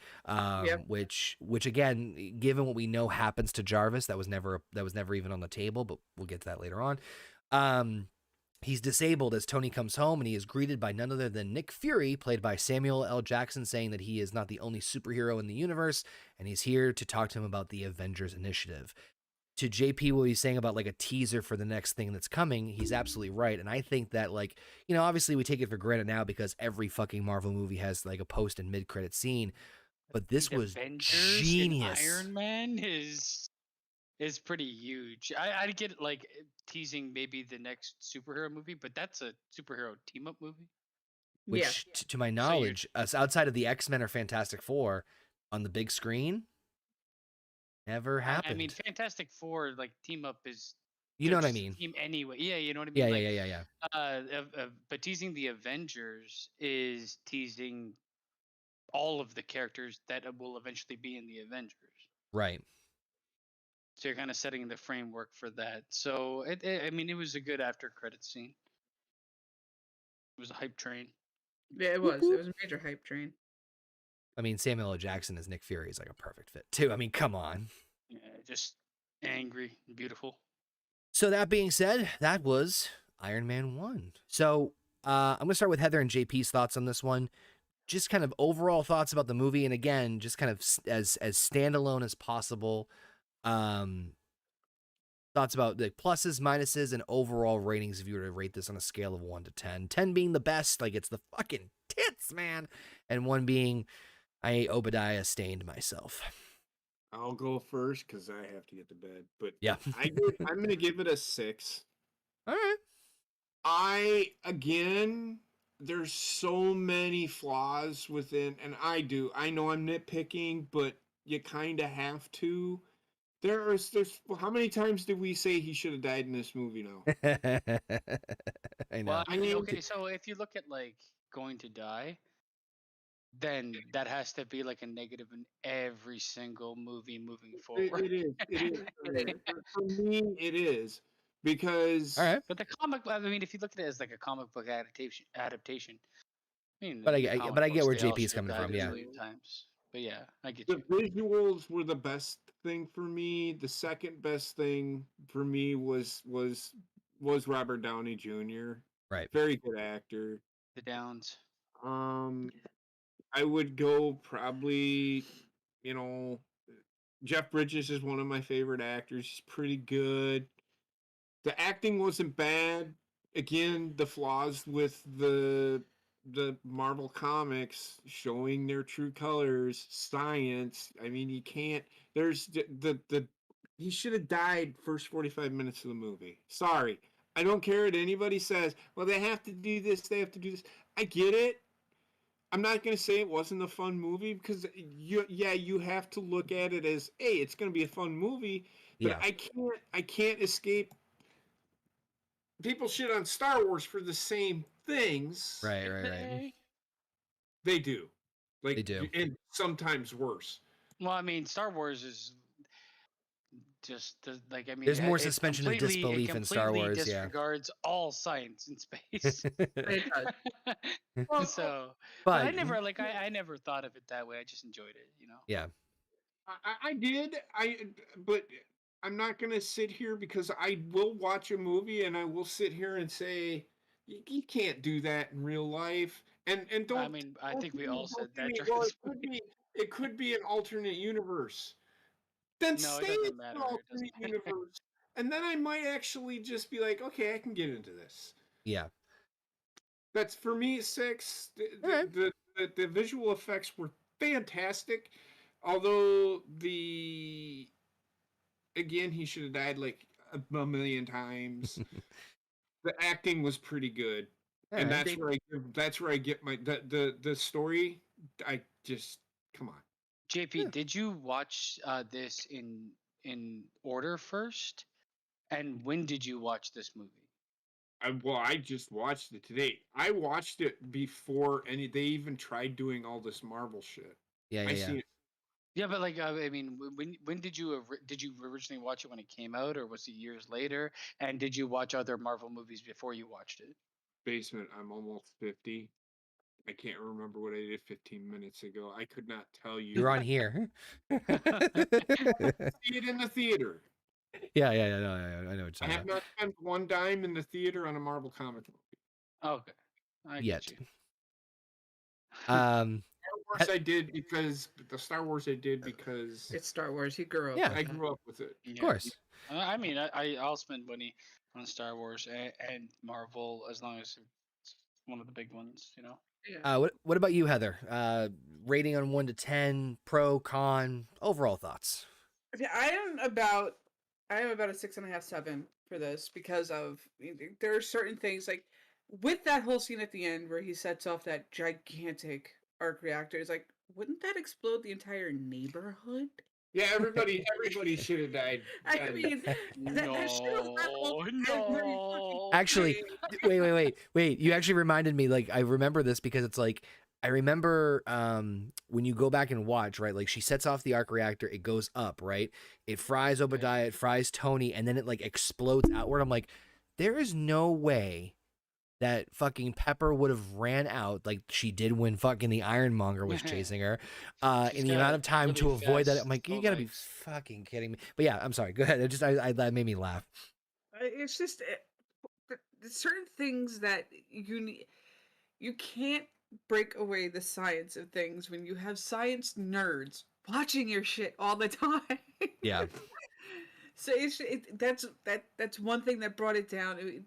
Speaker 1: which again, given what we know happens to Jarvis, that was never even on the table, but we'll get to that later on. He's disabled as Tony comes home, and he is greeted by none other than Nick Fury, played by Samuel L. Jackson, saying that he is not the only superhero in the universe, and he's here to talk to him about the Avengers Initiative. To JP, what he's saying about like a teaser for the next thing that's coming, he's absolutely right. And I think that, like, you know, obviously we take it for granted now because every fucking Marvel movie has like a post and mid-credit scene, but this was
Speaker 2: Avengers
Speaker 1: genius.
Speaker 2: Iron Man is pretty huge. I get it, like teasing maybe the next superhero movie, but that's a superhero team-up movie.
Speaker 1: Which, to my knowledge, outside of the X-Men or Fantastic Four on the big screen, never happened.
Speaker 2: I mean, Fantastic Four, like, team up is...
Speaker 1: You know what I mean?
Speaker 2: Team anyway. Yeah, you know what I mean?
Speaker 1: Yeah.
Speaker 2: But teasing the Avengers is teasing all of the characters that will eventually be in the Avengers.
Speaker 1: Right.
Speaker 2: So you're kind of setting the framework for that. So, I mean, it was a good after-credit scene. It was a hype train.
Speaker 3: Yeah, it was. It was a major hype train.
Speaker 1: I mean, Samuel L. Jackson as Nick Fury is like a perfect fit, too. I mean, come on.
Speaker 2: Yeah, just angry and beautiful.
Speaker 1: So that being said, that was Iron Man 1. So I'm going to start with Heather and JP's thoughts on this one. Just kind of overall thoughts about the movie. And again, just kind of as standalone as possible. Thoughts about the pluses, minuses, and overall ratings if you were to rate this on a scale of 1 to 10. 10 being the best, like it's the fucking tits, man. And 1 being, I Obadiah stained myself.
Speaker 4: I'll go first because I have to get to bed. But
Speaker 1: yeah,
Speaker 4: I'm going to give it a 6.
Speaker 1: All
Speaker 4: right. There's so many flaws within, and I know I'm nitpicking, but you kind of have to. There's how many times did we say he should have died in this movie now?
Speaker 1: I know.
Speaker 2: Well, I mean, okay, so if you look at like going to die, then that has to be like a negative in every single movie moving forward.
Speaker 4: It is. For me, it is. Because...
Speaker 1: All right.
Speaker 2: But the comic, I mean, if you look at it as like a comic book adaptation, I mean,
Speaker 1: but I get where JP's coming from, yeah.
Speaker 2: Times. But yeah, I get
Speaker 4: you. The visuals were the best thing for me. The second best thing for me was Robert Downey Jr.
Speaker 1: Right.
Speaker 4: Very good actor.
Speaker 2: The Downs.
Speaker 4: I would go probably, Jeff Bridges is one of my favorite actors. He's pretty good. The acting wasn't bad. Again, the flaws with the Marvel comics showing their true colors, science. I mean, you can't. There's the he should have died first 45 minutes of the movie. Sorry. I don't care what anybody says. Well, they have to do this, they have to do this. I get it. I'm not going to say it wasn't a fun movie because you have to look at it as, hey, it's going to be a fun movie, but
Speaker 1: Yeah.
Speaker 4: I can't escape. People shit on Star Wars for the same things.
Speaker 1: Right.
Speaker 4: They do. Like,
Speaker 1: They do.
Speaker 4: And sometimes worse.
Speaker 2: Well, I mean, Star Wars is just like, I mean,
Speaker 1: There's more
Speaker 2: it
Speaker 1: suspension of disbelief in Star Wars. Yeah.
Speaker 2: Disregards all science in space.
Speaker 3: It does. Well,
Speaker 2: So,
Speaker 1: But
Speaker 2: I never I never thought of it that way. I just enjoyed it, you know.
Speaker 1: yeah.
Speaker 4: I did. But I'm not going to sit here because I will watch a movie and I will sit here and say, you can't do that in real life. And don't.
Speaker 2: I mean, I think we all said that.
Speaker 4: Well, it could be an alternate universe. Then
Speaker 2: No, it
Speaker 4: stay
Speaker 2: doesn't
Speaker 4: in
Speaker 2: matter.
Speaker 4: an alternate universe, and then I might actually just be like, okay, I can get into this.
Speaker 1: Yeah.
Speaker 4: That's for me. 6. The visual effects were fantastic, although again, he should have died like a million times. The acting was pretty good, and that's where I get my the story. I just come on.
Speaker 2: JP, did you watch this in order first? And when did you watch this movie?
Speaker 4: I just watched it today. I watched it before they even tried doing all this Marvel shit.
Speaker 1: Yeah.
Speaker 4: Seen it.
Speaker 2: Yeah, but like, I mean, when did you originally watch it when it came out, or was it years later? And did you watch other Marvel movies before you watched it?
Speaker 4: Basement, I'm almost 50. I can't remember what I did 15 minutes ago. I could not tell you.
Speaker 1: You're on here.
Speaker 4: See it in the theater.
Speaker 1: Yeah. No, I know what you're
Speaker 4: I have not spent one dime in the theater on a Marvel comic movie.
Speaker 2: Okay. I
Speaker 1: Yet.
Speaker 2: get you.
Speaker 4: Star Wars I did because
Speaker 3: it's Star Wars. He grew up.
Speaker 1: Yeah.
Speaker 3: with
Speaker 4: I
Speaker 3: that.
Speaker 4: grew up with it.
Speaker 1: Of course.
Speaker 2: I mean, I'll spend money on Star Wars and Marvel as long as it's one of the big ones, you know.
Speaker 3: Yeah.
Speaker 1: What about you, Heather? Rating on 1 to 10, pro, con, overall thoughts.
Speaker 3: Okay, I am about a 6.5, 7 for this because of there are certain things like with that whole scene at the end where he sets off that gigantic arc reactor. It's like, wouldn't that explode the entire neighborhood?
Speaker 4: Yeah, everybody should have died.
Speaker 3: I mean, that should have leveled every fucking
Speaker 1: Actually,
Speaker 3: thing.
Speaker 1: wait. You actually reminded me, like, I remember this because it's like, I remember when you go back and watch, right? Like, she sets off the arc reactor, it goes up, right? It fries Obadiah, it fries Tony, and then it, like, explodes outward. I'm like, there is no way that fucking Pepper would have ran out like she did when fucking the Ironmonger was chasing her in the amount of time to avoid that. I'm like, you gotta be fucking kidding me. But yeah, I'm sorry. Go ahead. That made me laugh.
Speaker 3: It's just certain things that you can't break away the science of things when you have science nerds watching your shit all the time.
Speaker 1: Yeah.
Speaker 3: So that's one thing that brought it down.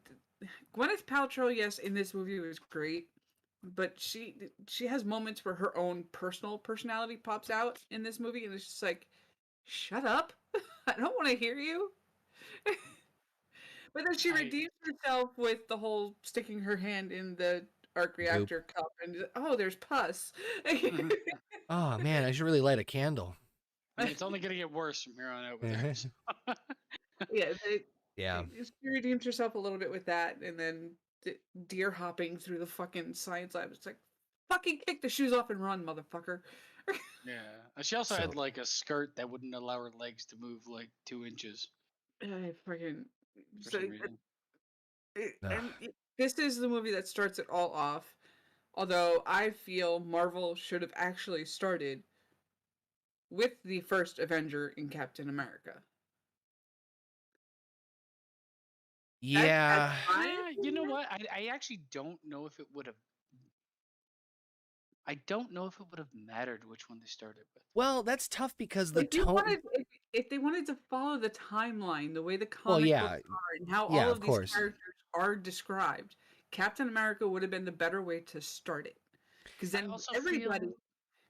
Speaker 3: Gwyneth Paltrow, yes, in this movie was great, but she has moments where her own personal personality pops out in this movie, and it's just like, shut up, I don't want to hear you. But then she redeems herself with the whole sticking her hand in the arc reactor cup, and there's pus.
Speaker 1: Oh man, I should really light a candle.
Speaker 2: It's only gonna get worse from here on out. With her, so.
Speaker 1: Yeah.
Speaker 3: She redeems herself a little bit with that, and then deer hopping through the fucking science lab. It's like, fucking kick the shoes off and run, motherfucker.
Speaker 2: Yeah. She also had like a skirt that wouldn't allow her legs to move like 2 inches.
Speaker 3: I freaking.
Speaker 2: For some reason.
Speaker 3: And this is the movie that starts it all off. Although I feel Marvel should have actually started with the first Avenger in Captain America.
Speaker 1: Yeah.
Speaker 2: You know what? I actually don't know if it would have. I don't know if it would have mattered which one they started with.
Speaker 1: Well, that's tough because the tone.
Speaker 3: if they wanted to follow the timeline, the way the
Speaker 1: Well,
Speaker 3: comic
Speaker 1: yeah,
Speaker 3: books are, and how
Speaker 1: yeah,
Speaker 3: all
Speaker 1: of
Speaker 3: of these
Speaker 1: course.
Speaker 3: characters are described, Captain America would have been the better way to start it. Because
Speaker 2: I
Speaker 3: then
Speaker 2: also
Speaker 3: everybody
Speaker 2: feel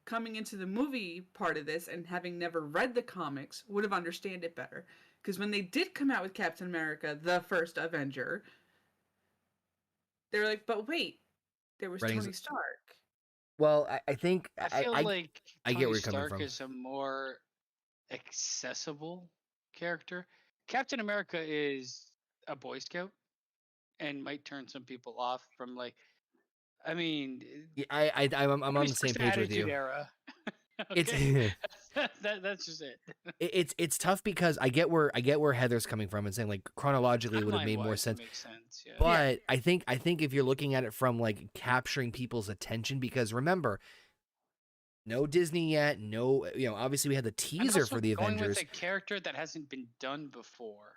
Speaker 3: coming into the movie part of this and having never read the comics would have understand it better. Because when they did come out with Captain America, the first Avenger, they were like, but wait, there was
Speaker 1: Writing's
Speaker 3: Tony Stark.
Speaker 1: well, I think
Speaker 2: I feel like
Speaker 1: I get
Speaker 2: Tony
Speaker 1: where you're coming
Speaker 2: Stark
Speaker 1: from.
Speaker 2: is a more accessible character. Captain America is a Boy Scout and might turn some people off from like. I mean,
Speaker 1: Yeah, I'm on
Speaker 2: Tony
Speaker 1: the same
Speaker 2: Stark's
Speaker 1: page with
Speaker 2: Attitude
Speaker 1: you.
Speaker 2: Era.
Speaker 1: It's
Speaker 2: Okay, that's just it.
Speaker 1: it's tough because I get where Heather's coming from and saying like chronologically it would have
Speaker 2: Timeline
Speaker 1: made more
Speaker 2: wise, it
Speaker 1: sense.
Speaker 2: makes sense. Yeah.
Speaker 3: Yeah.
Speaker 1: But I think if you're looking at it from like capturing people's attention, because remember, no Disney yet, no, obviously we had the
Speaker 2: And
Speaker 1: teaser
Speaker 2: also
Speaker 1: for the
Speaker 2: going
Speaker 1: Avengers,
Speaker 2: with a character that hasn't been done before.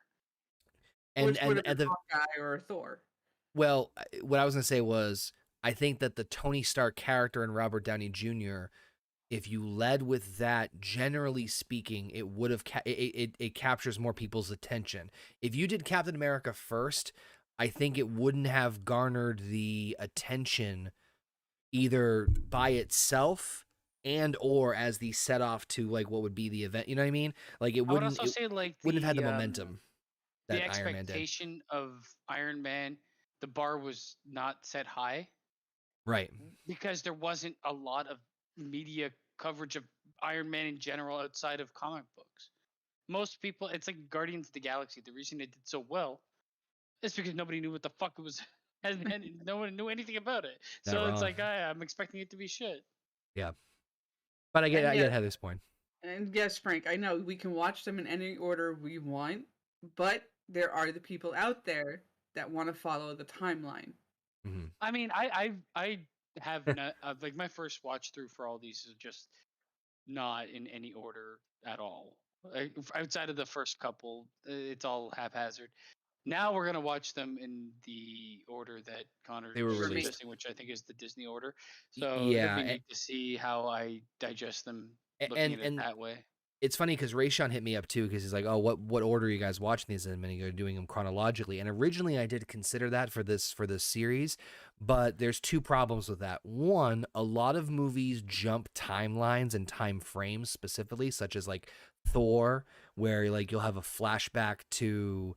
Speaker 3: Which would
Speaker 1: and
Speaker 3: have been
Speaker 1: the
Speaker 3: Hawkeye or Thor.
Speaker 1: well, what I was gonna say was I think that the Tony Stark character and Robert Downey Jr., if you led with that, generally speaking, it would have it captures more people's attention. If you did Captain America first, I think it wouldn't have garnered the attention either by itself and or as the set off to like what would be the event. You know what I mean? Like
Speaker 2: I would also say like
Speaker 1: wouldn't have had the momentum
Speaker 2: the
Speaker 1: that Iron Man did.
Speaker 2: expectation of Iron Man, the bar was not set high
Speaker 1: Right.
Speaker 2: because there wasn't a lot of media coverage of Iron Man in general outside of comic books. Most people, it's like Guardians of the Galaxy. The reason it did so well is because nobody knew what the fuck it was, and no one knew anything about it.
Speaker 1: Not
Speaker 2: So it's
Speaker 1: wrong.
Speaker 2: like I'm expecting it to be shit.
Speaker 1: Yeah. But I get
Speaker 3: And yeah,
Speaker 1: Heather's point.
Speaker 3: and yes, Frank, I know we can watch them in any order we want, but there are the people out there that want to follow the timeline.
Speaker 1: Mm-hmm.
Speaker 2: I mean, I have not like my first watch through for all these is just not in any order at all. Outside of the first couple, it's all haphazard. Now we're gonna watch them in the order that Connor
Speaker 1: They were
Speaker 2: is
Speaker 1: released.
Speaker 2: suggesting, which I think is the Disney order. So
Speaker 1: Yeah,
Speaker 2: it'll be neat to see how I digest them looking at it
Speaker 1: and
Speaker 2: that way.
Speaker 1: it's funny because Rayshawn hit me up too because he's like, "Oh, what order are you guys watching these in?" And you're doing them chronologically. And originally, I did consider that for this series, but there's two problems with that. One, a lot of movies jump timelines and time frames specifically, such as like Thor, where like you'll have a flashback to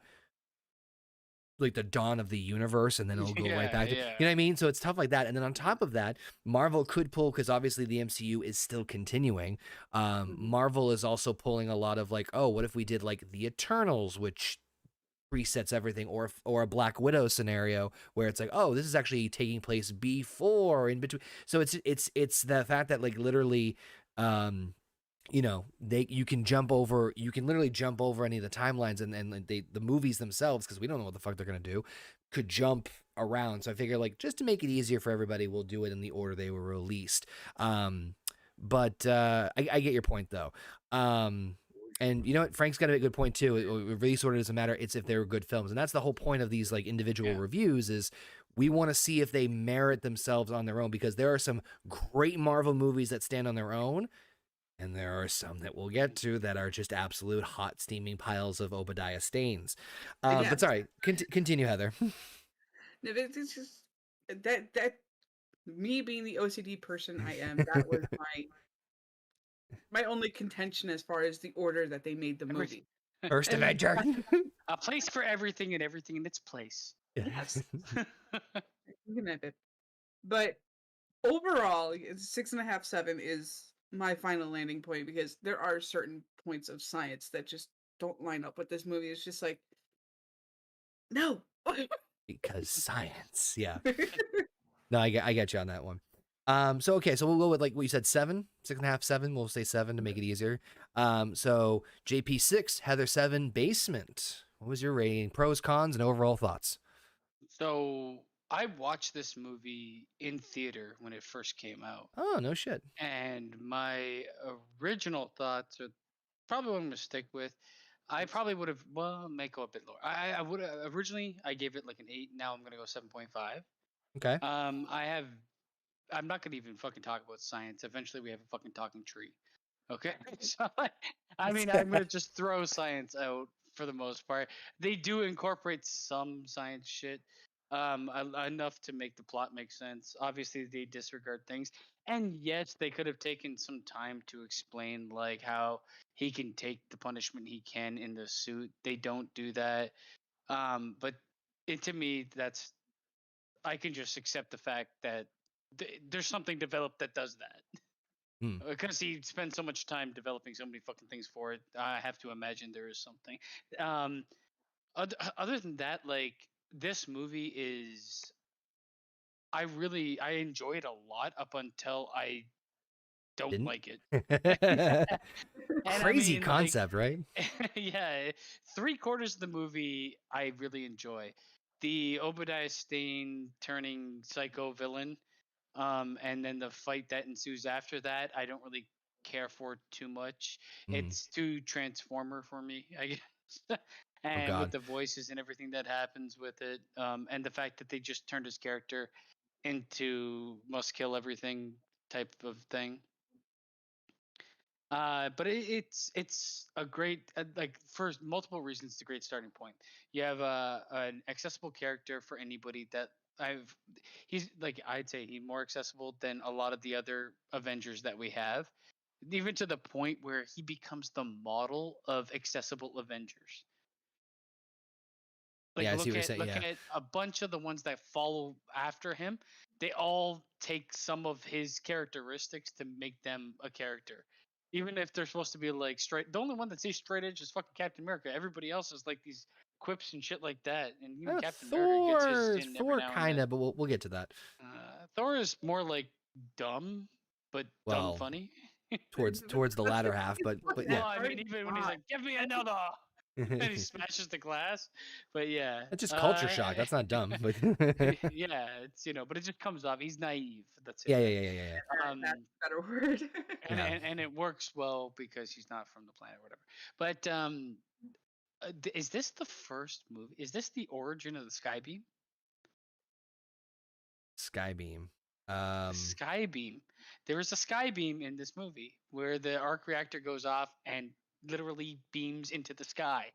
Speaker 1: like the dawn of the universe and then it'll go right back to, you know what I mean? So it's tough like that. And then on top of that, Marvel could pull, because obviously the MCU is still continuing. Marvel is also pulling a lot of like, oh, what if we did like the Eternals, which resets everything, or a Black Widow scenario where it's like, oh, this is actually taking place before, in between. So it's the fact that like literally you can literally jump over any of the timelines, and the movies themselves, because we don't know what the fuck they're gonna do, could jump around. So I figure like just to make it easier for everybody, we'll do it in the order they were released. But I get your point though. And you know what, Frank's got a good point too. Release order doesn't matter. It's if they're good films, and that's the whole point of these like individual reviews is we want to see if they merit themselves on their own, because there are some great Marvel movies that stand on their own. And there are some that we'll get to that are just absolute hot steaming piles of Obadiah stains. But sorry, continue, Heather.
Speaker 3: No, it's just that me being the OCD person I am, that was my only contention as far as the order that they made the movie.
Speaker 1: First Avenger.
Speaker 2: A place for everything and everything in its place.
Speaker 3: Yes. You can edit. But overall, 6.5, 7 is my final landing point, because there are certain points of science that just don't line up with this movie. It's just like, no.
Speaker 1: Because science, yeah. No, I get you on that one. So okay, so we'll go with like what you said, 7, 6.5, 7. We'll say 7 to make it easier. So JP 6, Heather 7, Basement. What was your rating? Pros, cons, and overall thoughts.
Speaker 2: So I watched this movie in theater when it first came out.
Speaker 1: Oh, no shit.
Speaker 2: And my original thoughts are probably what I'm gonna stick with. I probably would have may go a bit lower. I would originally I gave it like an 8. Now I'm gonna go 7.5.
Speaker 1: Okay.
Speaker 2: I'm not gonna even fucking talk about science. Eventually we have a fucking talking tree. Okay, so I mean, I'm gonna just throw science out for the most part. They do incorporate some science shit, enough to make the plot make sense. Obviously, they disregard things, and yes, they could have taken some time to explain like how he can take the punishment he can in the suit. They don't do that, but to me, that's I can just accept the fact that there's something developed that does that.
Speaker 1: Hmm.
Speaker 2: Because he spent so much time developing so many fucking things for it, I have to imagine there is something. Um, other than that, like this movie is, I enjoy it a lot up until I don't
Speaker 1: Didn't?
Speaker 2: like it. And I
Speaker 1: Crazy
Speaker 2: mean, like,
Speaker 1: concept, right?
Speaker 2: yeah, 3/4 of the movie I really enjoy. The Obadiah Stane turning psycho villain, and then the fight that ensues after that, I don't really care for too much.
Speaker 1: Mm.
Speaker 2: It's too Transformer for me, I guess.
Speaker 1: Oh
Speaker 2: And with
Speaker 1: God.
Speaker 2: the voices and everything that happens with it, and the fact that they just turned his character into must kill everything type of thing. But it's a great, like, for multiple reasons. It's a great starting point. You have an accessible character for anybody that I've. He's like, I'd say he's more accessible than a lot of the other Avengers that we have, even to the point where he becomes the model of accessible Avengers. Like,
Speaker 1: Yeah, I see what you're saying.
Speaker 2: look
Speaker 1: Yeah.
Speaker 2: at a bunch of the ones that follow after him. They all take some of his characteristics to make them a character. Even if they're supposed to be like straight, the only one that stays straight edge is fucking Captain America. Everybody else is like these quips and shit like that. And even Captain America gets his in every
Speaker 1: Thor
Speaker 2: now and
Speaker 1: kind
Speaker 2: then.
Speaker 1: of, but we'll get to that.
Speaker 2: Thor is more like dumb, but dumb
Speaker 1: Well,
Speaker 2: funny.
Speaker 1: towards the latter half, but
Speaker 2: Well,
Speaker 1: yeah.
Speaker 2: I mean, even when he's like, "Give me another," and he smashes the glass. But yeah,
Speaker 1: That's just culture shock. That's not dumb. But
Speaker 2: yeah, it's but it just comes off. He's naive. That's it.
Speaker 1: yeah.
Speaker 3: Alright, that's a better word.
Speaker 1: Yeah.
Speaker 2: And it works well because he's not from the planet or whatever. But is this the first movie? Is this the origin of the Skybeam?
Speaker 1: Skybeam.
Speaker 2: Skybeam. There is a Skybeam in this movie where the arc reactor goes off and literally beams into the sky.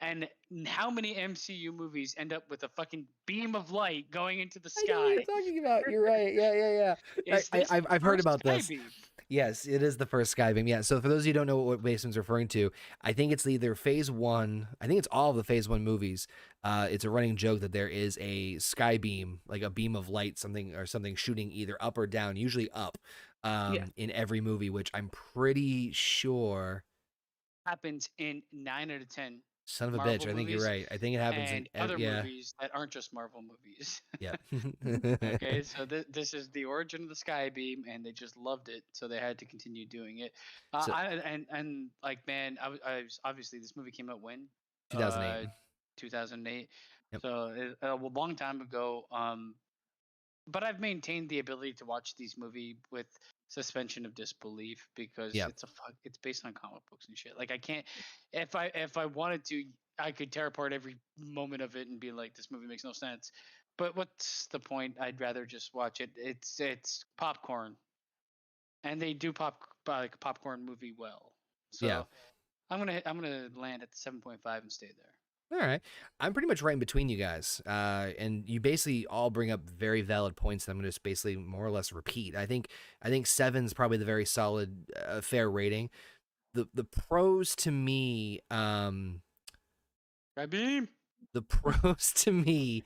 Speaker 2: And how many MCU movies end up with a fucking beam of light going into the
Speaker 1: I know what
Speaker 2: sky?
Speaker 1: you're talking about. You're right. Yeah.
Speaker 2: Is this the
Speaker 1: I've heard
Speaker 2: first
Speaker 1: about this.
Speaker 2: Skybeam?
Speaker 1: Yes, it is the first Skybeam. Yeah. So for those of you who don't know what Basement's referring to, I think it's either Phase 1. I think it's all of the Phase 1 movies. It's a running joke that there is a Skybeam, like a beam of light, something shooting either up or down, usually up, in every movie, which I'm pretty sure
Speaker 2: Happens in 9 out of 10
Speaker 1: son of a
Speaker 2: Marvel
Speaker 1: bitch. I think you're
Speaker 2: movies
Speaker 1: right. I think it happens
Speaker 2: and
Speaker 1: in
Speaker 2: other
Speaker 1: yeah.
Speaker 2: movies that aren't just Marvel movies.
Speaker 1: Yeah.
Speaker 2: Okay, so this is the origin of the Skybeam, and they just loved it, so they had to continue doing it.
Speaker 1: So-
Speaker 2: And like, man, I was obviously, this movie came out when
Speaker 1: 2008.
Speaker 2: 2008.
Speaker 1: Yep.
Speaker 2: So a long time ago. But I've maintained the ability to watch these movies with suspension of disbelief because
Speaker 1: Yeah.
Speaker 2: it's based on comic books and shit. Like, I can't, if I wanted to, I could tear apart every moment of it and be like, this movie makes no sense. But what's the point? I'd rather just watch it. It's popcorn, and they do like a popcorn movie well. So
Speaker 1: Yeah.
Speaker 2: I'm gonna land at the 7.5 and stay there.
Speaker 1: All right. I'm pretty much right in between you guys. And you basically all bring up very valid points that I'm going to just basically more or less repeat. I think 7's probably the very solid, fair rating. The pros to me,
Speaker 2: Skybeam.
Speaker 1: the pros to me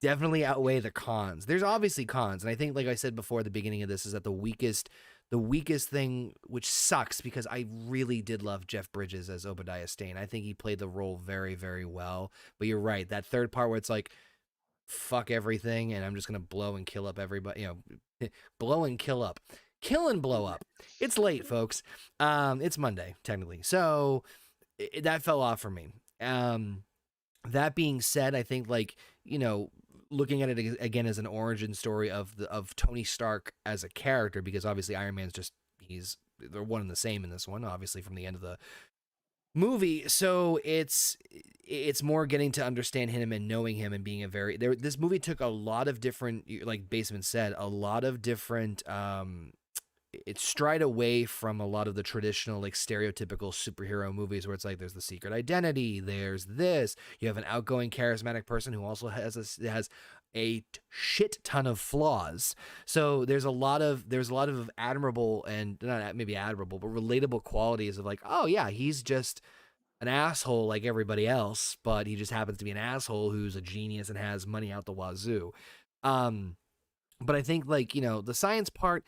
Speaker 1: definitely outweigh the cons. There's obviously cons. And I think, like I said before at the beginning of this, is that the weakest thing, which sucks because I really did love Jeff Bridges as Obadiah Stane. I think he played the role very, very well. But you're right. That third part where it's like, fuck everything, and I'm just going to blow and kill up everybody. Blow and kill up. Kill and blow up. It's late, folks. It's Monday, technically. So that fell off for me. That being said, I think, looking at it again as an origin story of Tony Stark as a character, because obviously Iron Man's they're one and the same in this one, obviously from the end of the movie. So it's more getting to understand him and knowing him and being this movie took a lot of different, like Basement said, a lot of different it's strayed away from a lot of the traditional like stereotypical superhero movies where it's like there's the secret identity, there's this, you have an outgoing charismatic person who also has a shit ton of flaws. So there's a lot of admirable and not maybe admirable but relatable qualities of like, oh yeah, he's just an asshole like everybody else, but he just happens to be an asshole who's a genius and has money out the wazoo. But I think like, the science part,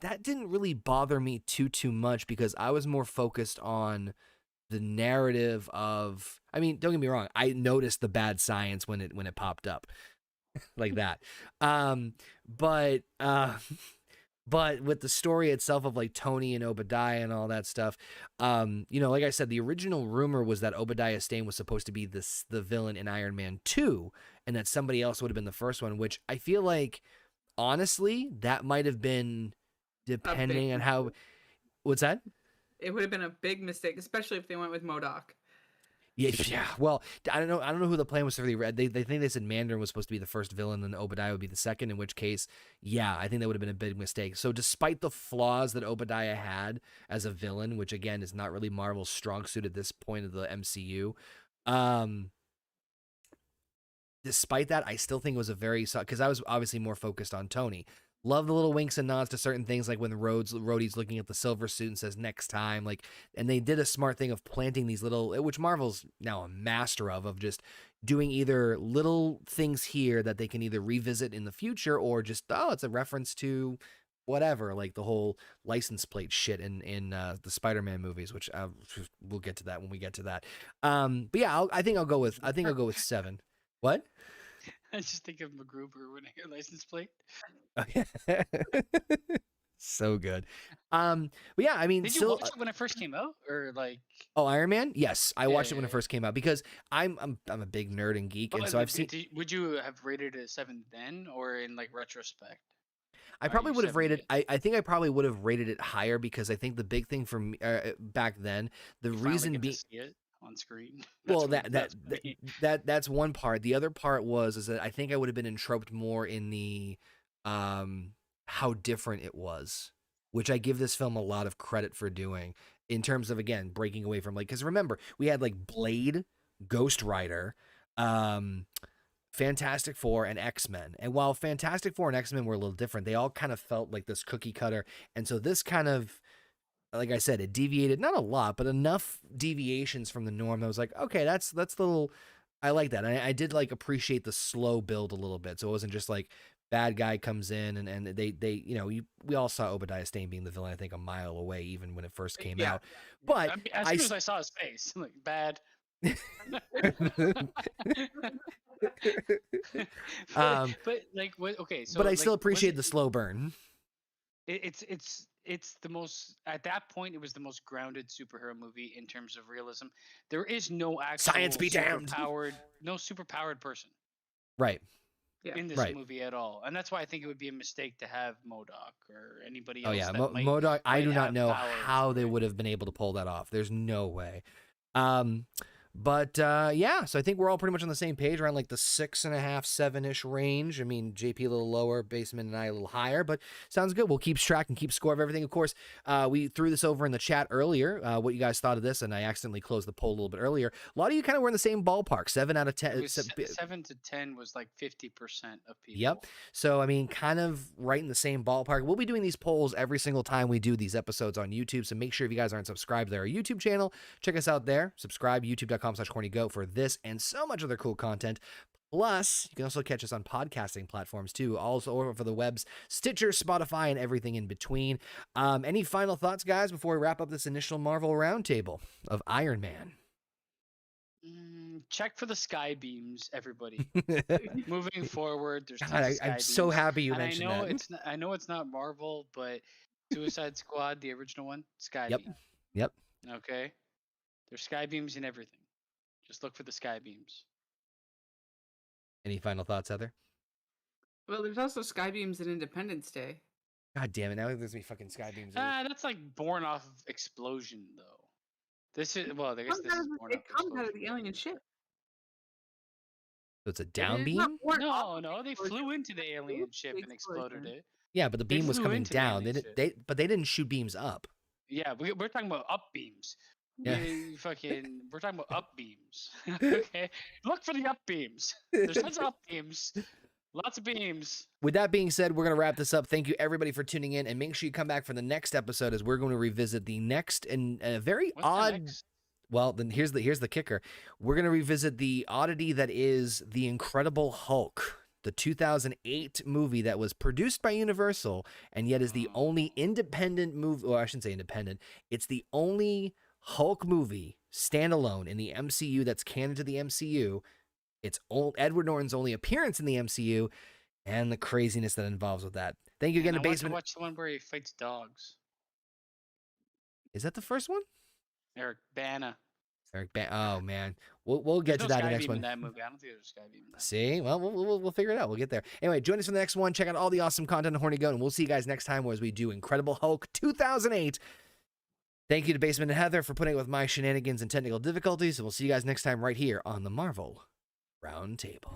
Speaker 1: that didn't really bother me too much because I was more focused on the narrative of, I mean, don't get me wrong, I noticed the bad science when it popped up like that. But with the story itself of like Tony and Obadiah and all that stuff, like I said, the original rumor was that Obadiah Stane was supposed to be the villain in Iron Man 2 and that somebody else would have been the first one, which I feel like, honestly, that might have been depending on how. What's that?
Speaker 3: It would have been a big mistake, especially if they went with MODOK.
Speaker 1: Yeah. Well, I don't know who the plan was for the red. They think they said Mandarin was supposed to be the first villain, and Obadiah would be the second. In which case, yeah, I think that would have been a big mistake. So, despite the flaws that Obadiah had as a villain, which again is not really Marvel's strong suit at this point of the MCU, despite that, I still think it was a very, because I was obviously more focused on Tony. Love the little winks and nods to certain things, like when Rhodey's looking at the silver suit and says next time, like, and they did a smart thing of planting these little, which Marvel's now a master of just doing either little things here that they can either revisit in the future or just, it's a reference to whatever, like the whole license plate shit in the Spider-Man movies, which we'll get to that when we get to that. But yeah, I think I'll go with 7. What?
Speaker 2: I just think of MacGruber when I hear license plate.
Speaker 1: So good. But yeah, I mean,
Speaker 2: did you watch it when it first came out, or like?
Speaker 1: Oh, Iron Man? Yes, I watched it when it first came out because I'm a big nerd and geek, and so I've seen.
Speaker 2: Would you have rated it a 7 then, or in like retrospect?
Speaker 1: I probably would have rated. I think I probably would have rated it higher because I think the big thing for me back then, the reason being.
Speaker 2: On screen.
Speaker 1: Well, that's one part. The other part is that I think I would have been entroped more in the how different it was, which I give this film a lot of credit for doing in terms of, again, breaking away from like, because remember we had like Blade, Ghost Rider, Fantastic Four, and X-Men, and while Fantastic Four and X-Men were a little different, they all kind of felt like this cookie cutter, and so this kind of, like I said, it deviated, not a lot, but enough deviations from the norm. I was like, okay, that's a little, I like that. I did like appreciate the slow build a little bit. So it wasn't just like bad guy comes in and they we all saw Obadiah Stane being the villain, I think a mile away, even when it first came out. But
Speaker 2: I mean, as soon as I saw his face, I'm like, bad. But like, what? Okay, so
Speaker 1: but I still appreciate the slow burn.
Speaker 2: It's the most, at that point, it was the most grounded superhero movie in terms of realism. There is no actual
Speaker 1: science be damned,
Speaker 2: no superpowered person,
Speaker 1: right,
Speaker 2: in this movie at all, and that's why I think it would be a mistake to have MODOK or anybody else.
Speaker 1: Oh yeah, MODOK. I do not know how they would have been able to pull that off. There's no way. But yeah, so I think we're all pretty much on the same page, around like the 6.5, 7-ish range. I mean, JP a little lower, Basement and I a little higher, but sounds good. We'll keep track and keep score of everything. Of course, we threw this over in the chat earlier, what you guys thought of this, and I accidentally closed the poll a little bit earlier. A lot of you kind of were in the same ballpark, 7 out of 10.
Speaker 2: 7 to 10 was like 50% of people.
Speaker 1: Yep. So, I mean, kind of right in the same ballpark. We'll be doing these polls every single time we do these episodes on YouTube, so make sure if you guys aren't subscribed to our YouTube channel, check us out there. Subscribe, youtube.com/HornyGoat for this and so much other cool content. Plus, you can also catch us on podcasting platforms too, also over for the webs, Stitcher, Spotify, and everything in between. Any final thoughts, guys, before we wrap up this initial Marvel Roundtable of Iron Man?
Speaker 2: Check for the sky beams, everybody. Moving forward, there's
Speaker 1: I'm so happy you mentioned that.
Speaker 2: I know it's not Marvel, but Suicide Squad, the original one, sky beam.
Speaker 1: Yep.
Speaker 2: Okay. There's sky beams in everything. Just look for the sky beams.
Speaker 1: Any final thoughts, Heather?
Speaker 3: Well, there's also sky beams in Independence Day.
Speaker 1: God damn it! Now there's me fucking sky beams.
Speaker 2: That's like born off of explosion, though. This is, well, I guess this is born off
Speaker 3: it comes out of the alien ship.
Speaker 1: So it's a down beam?
Speaker 2: No, they flew into the alien ship and exploded it.
Speaker 1: Yeah, but the
Speaker 2: They
Speaker 1: beam was
Speaker 2: flew
Speaker 1: coming
Speaker 2: into the
Speaker 1: down.
Speaker 2: alien ship.
Speaker 1: But they didn't shoot beams up.
Speaker 2: Yeah, we're talking about up beams.
Speaker 1: Yeah.
Speaker 2: We're talking about up beams. Okay, look for the up beams. There's tons of up beams, lots of beams.
Speaker 1: With that being said, we're going to wrap this up. Thank you, everybody, for tuning in. And make sure you come back for the next episode as we're going to revisit the next and a very
Speaker 2: What's the
Speaker 1: odd...
Speaker 2: next?
Speaker 1: Well, then here's the kicker. We're going to revisit the oddity that is The Incredible Hulk, the 2008 movie that was produced by Universal and yet is the only independent movie, or I shouldn't say independent, it's the only Hulk movie standalone in the MCU that's canon to the MCU. It's Edward Norton's only appearance in the MCU and the craziness that involves with that. Thank you again,
Speaker 2: And
Speaker 1: to
Speaker 2: I want
Speaker 1: Basement.
Speaker 2: to watch the one where he fights dogs.
Speaker 1: Is that the first one?
Speaker 2: Eric Bana.
Speaker 1: Oh man, we'll get to
Speaker 2: There's no
Speaker 1: that in the
Speaker 2: Skybeam
Speaker 1: next one.
Speaker 2: in that movie. I don't think there's a Skybeam in that.
Speaker 1: See, well, we'll figure it out. We'll get there. Anyway, join us for the next one. Check out all the awesome content on Horny Goat, and we'll see you guys next time as we do Incredible Hulk 2008. Thank you to Basement and Heather for putting up with my shenanigans and technical difficulties, and we'll see you guys next time right here on the Marvel Roundtable.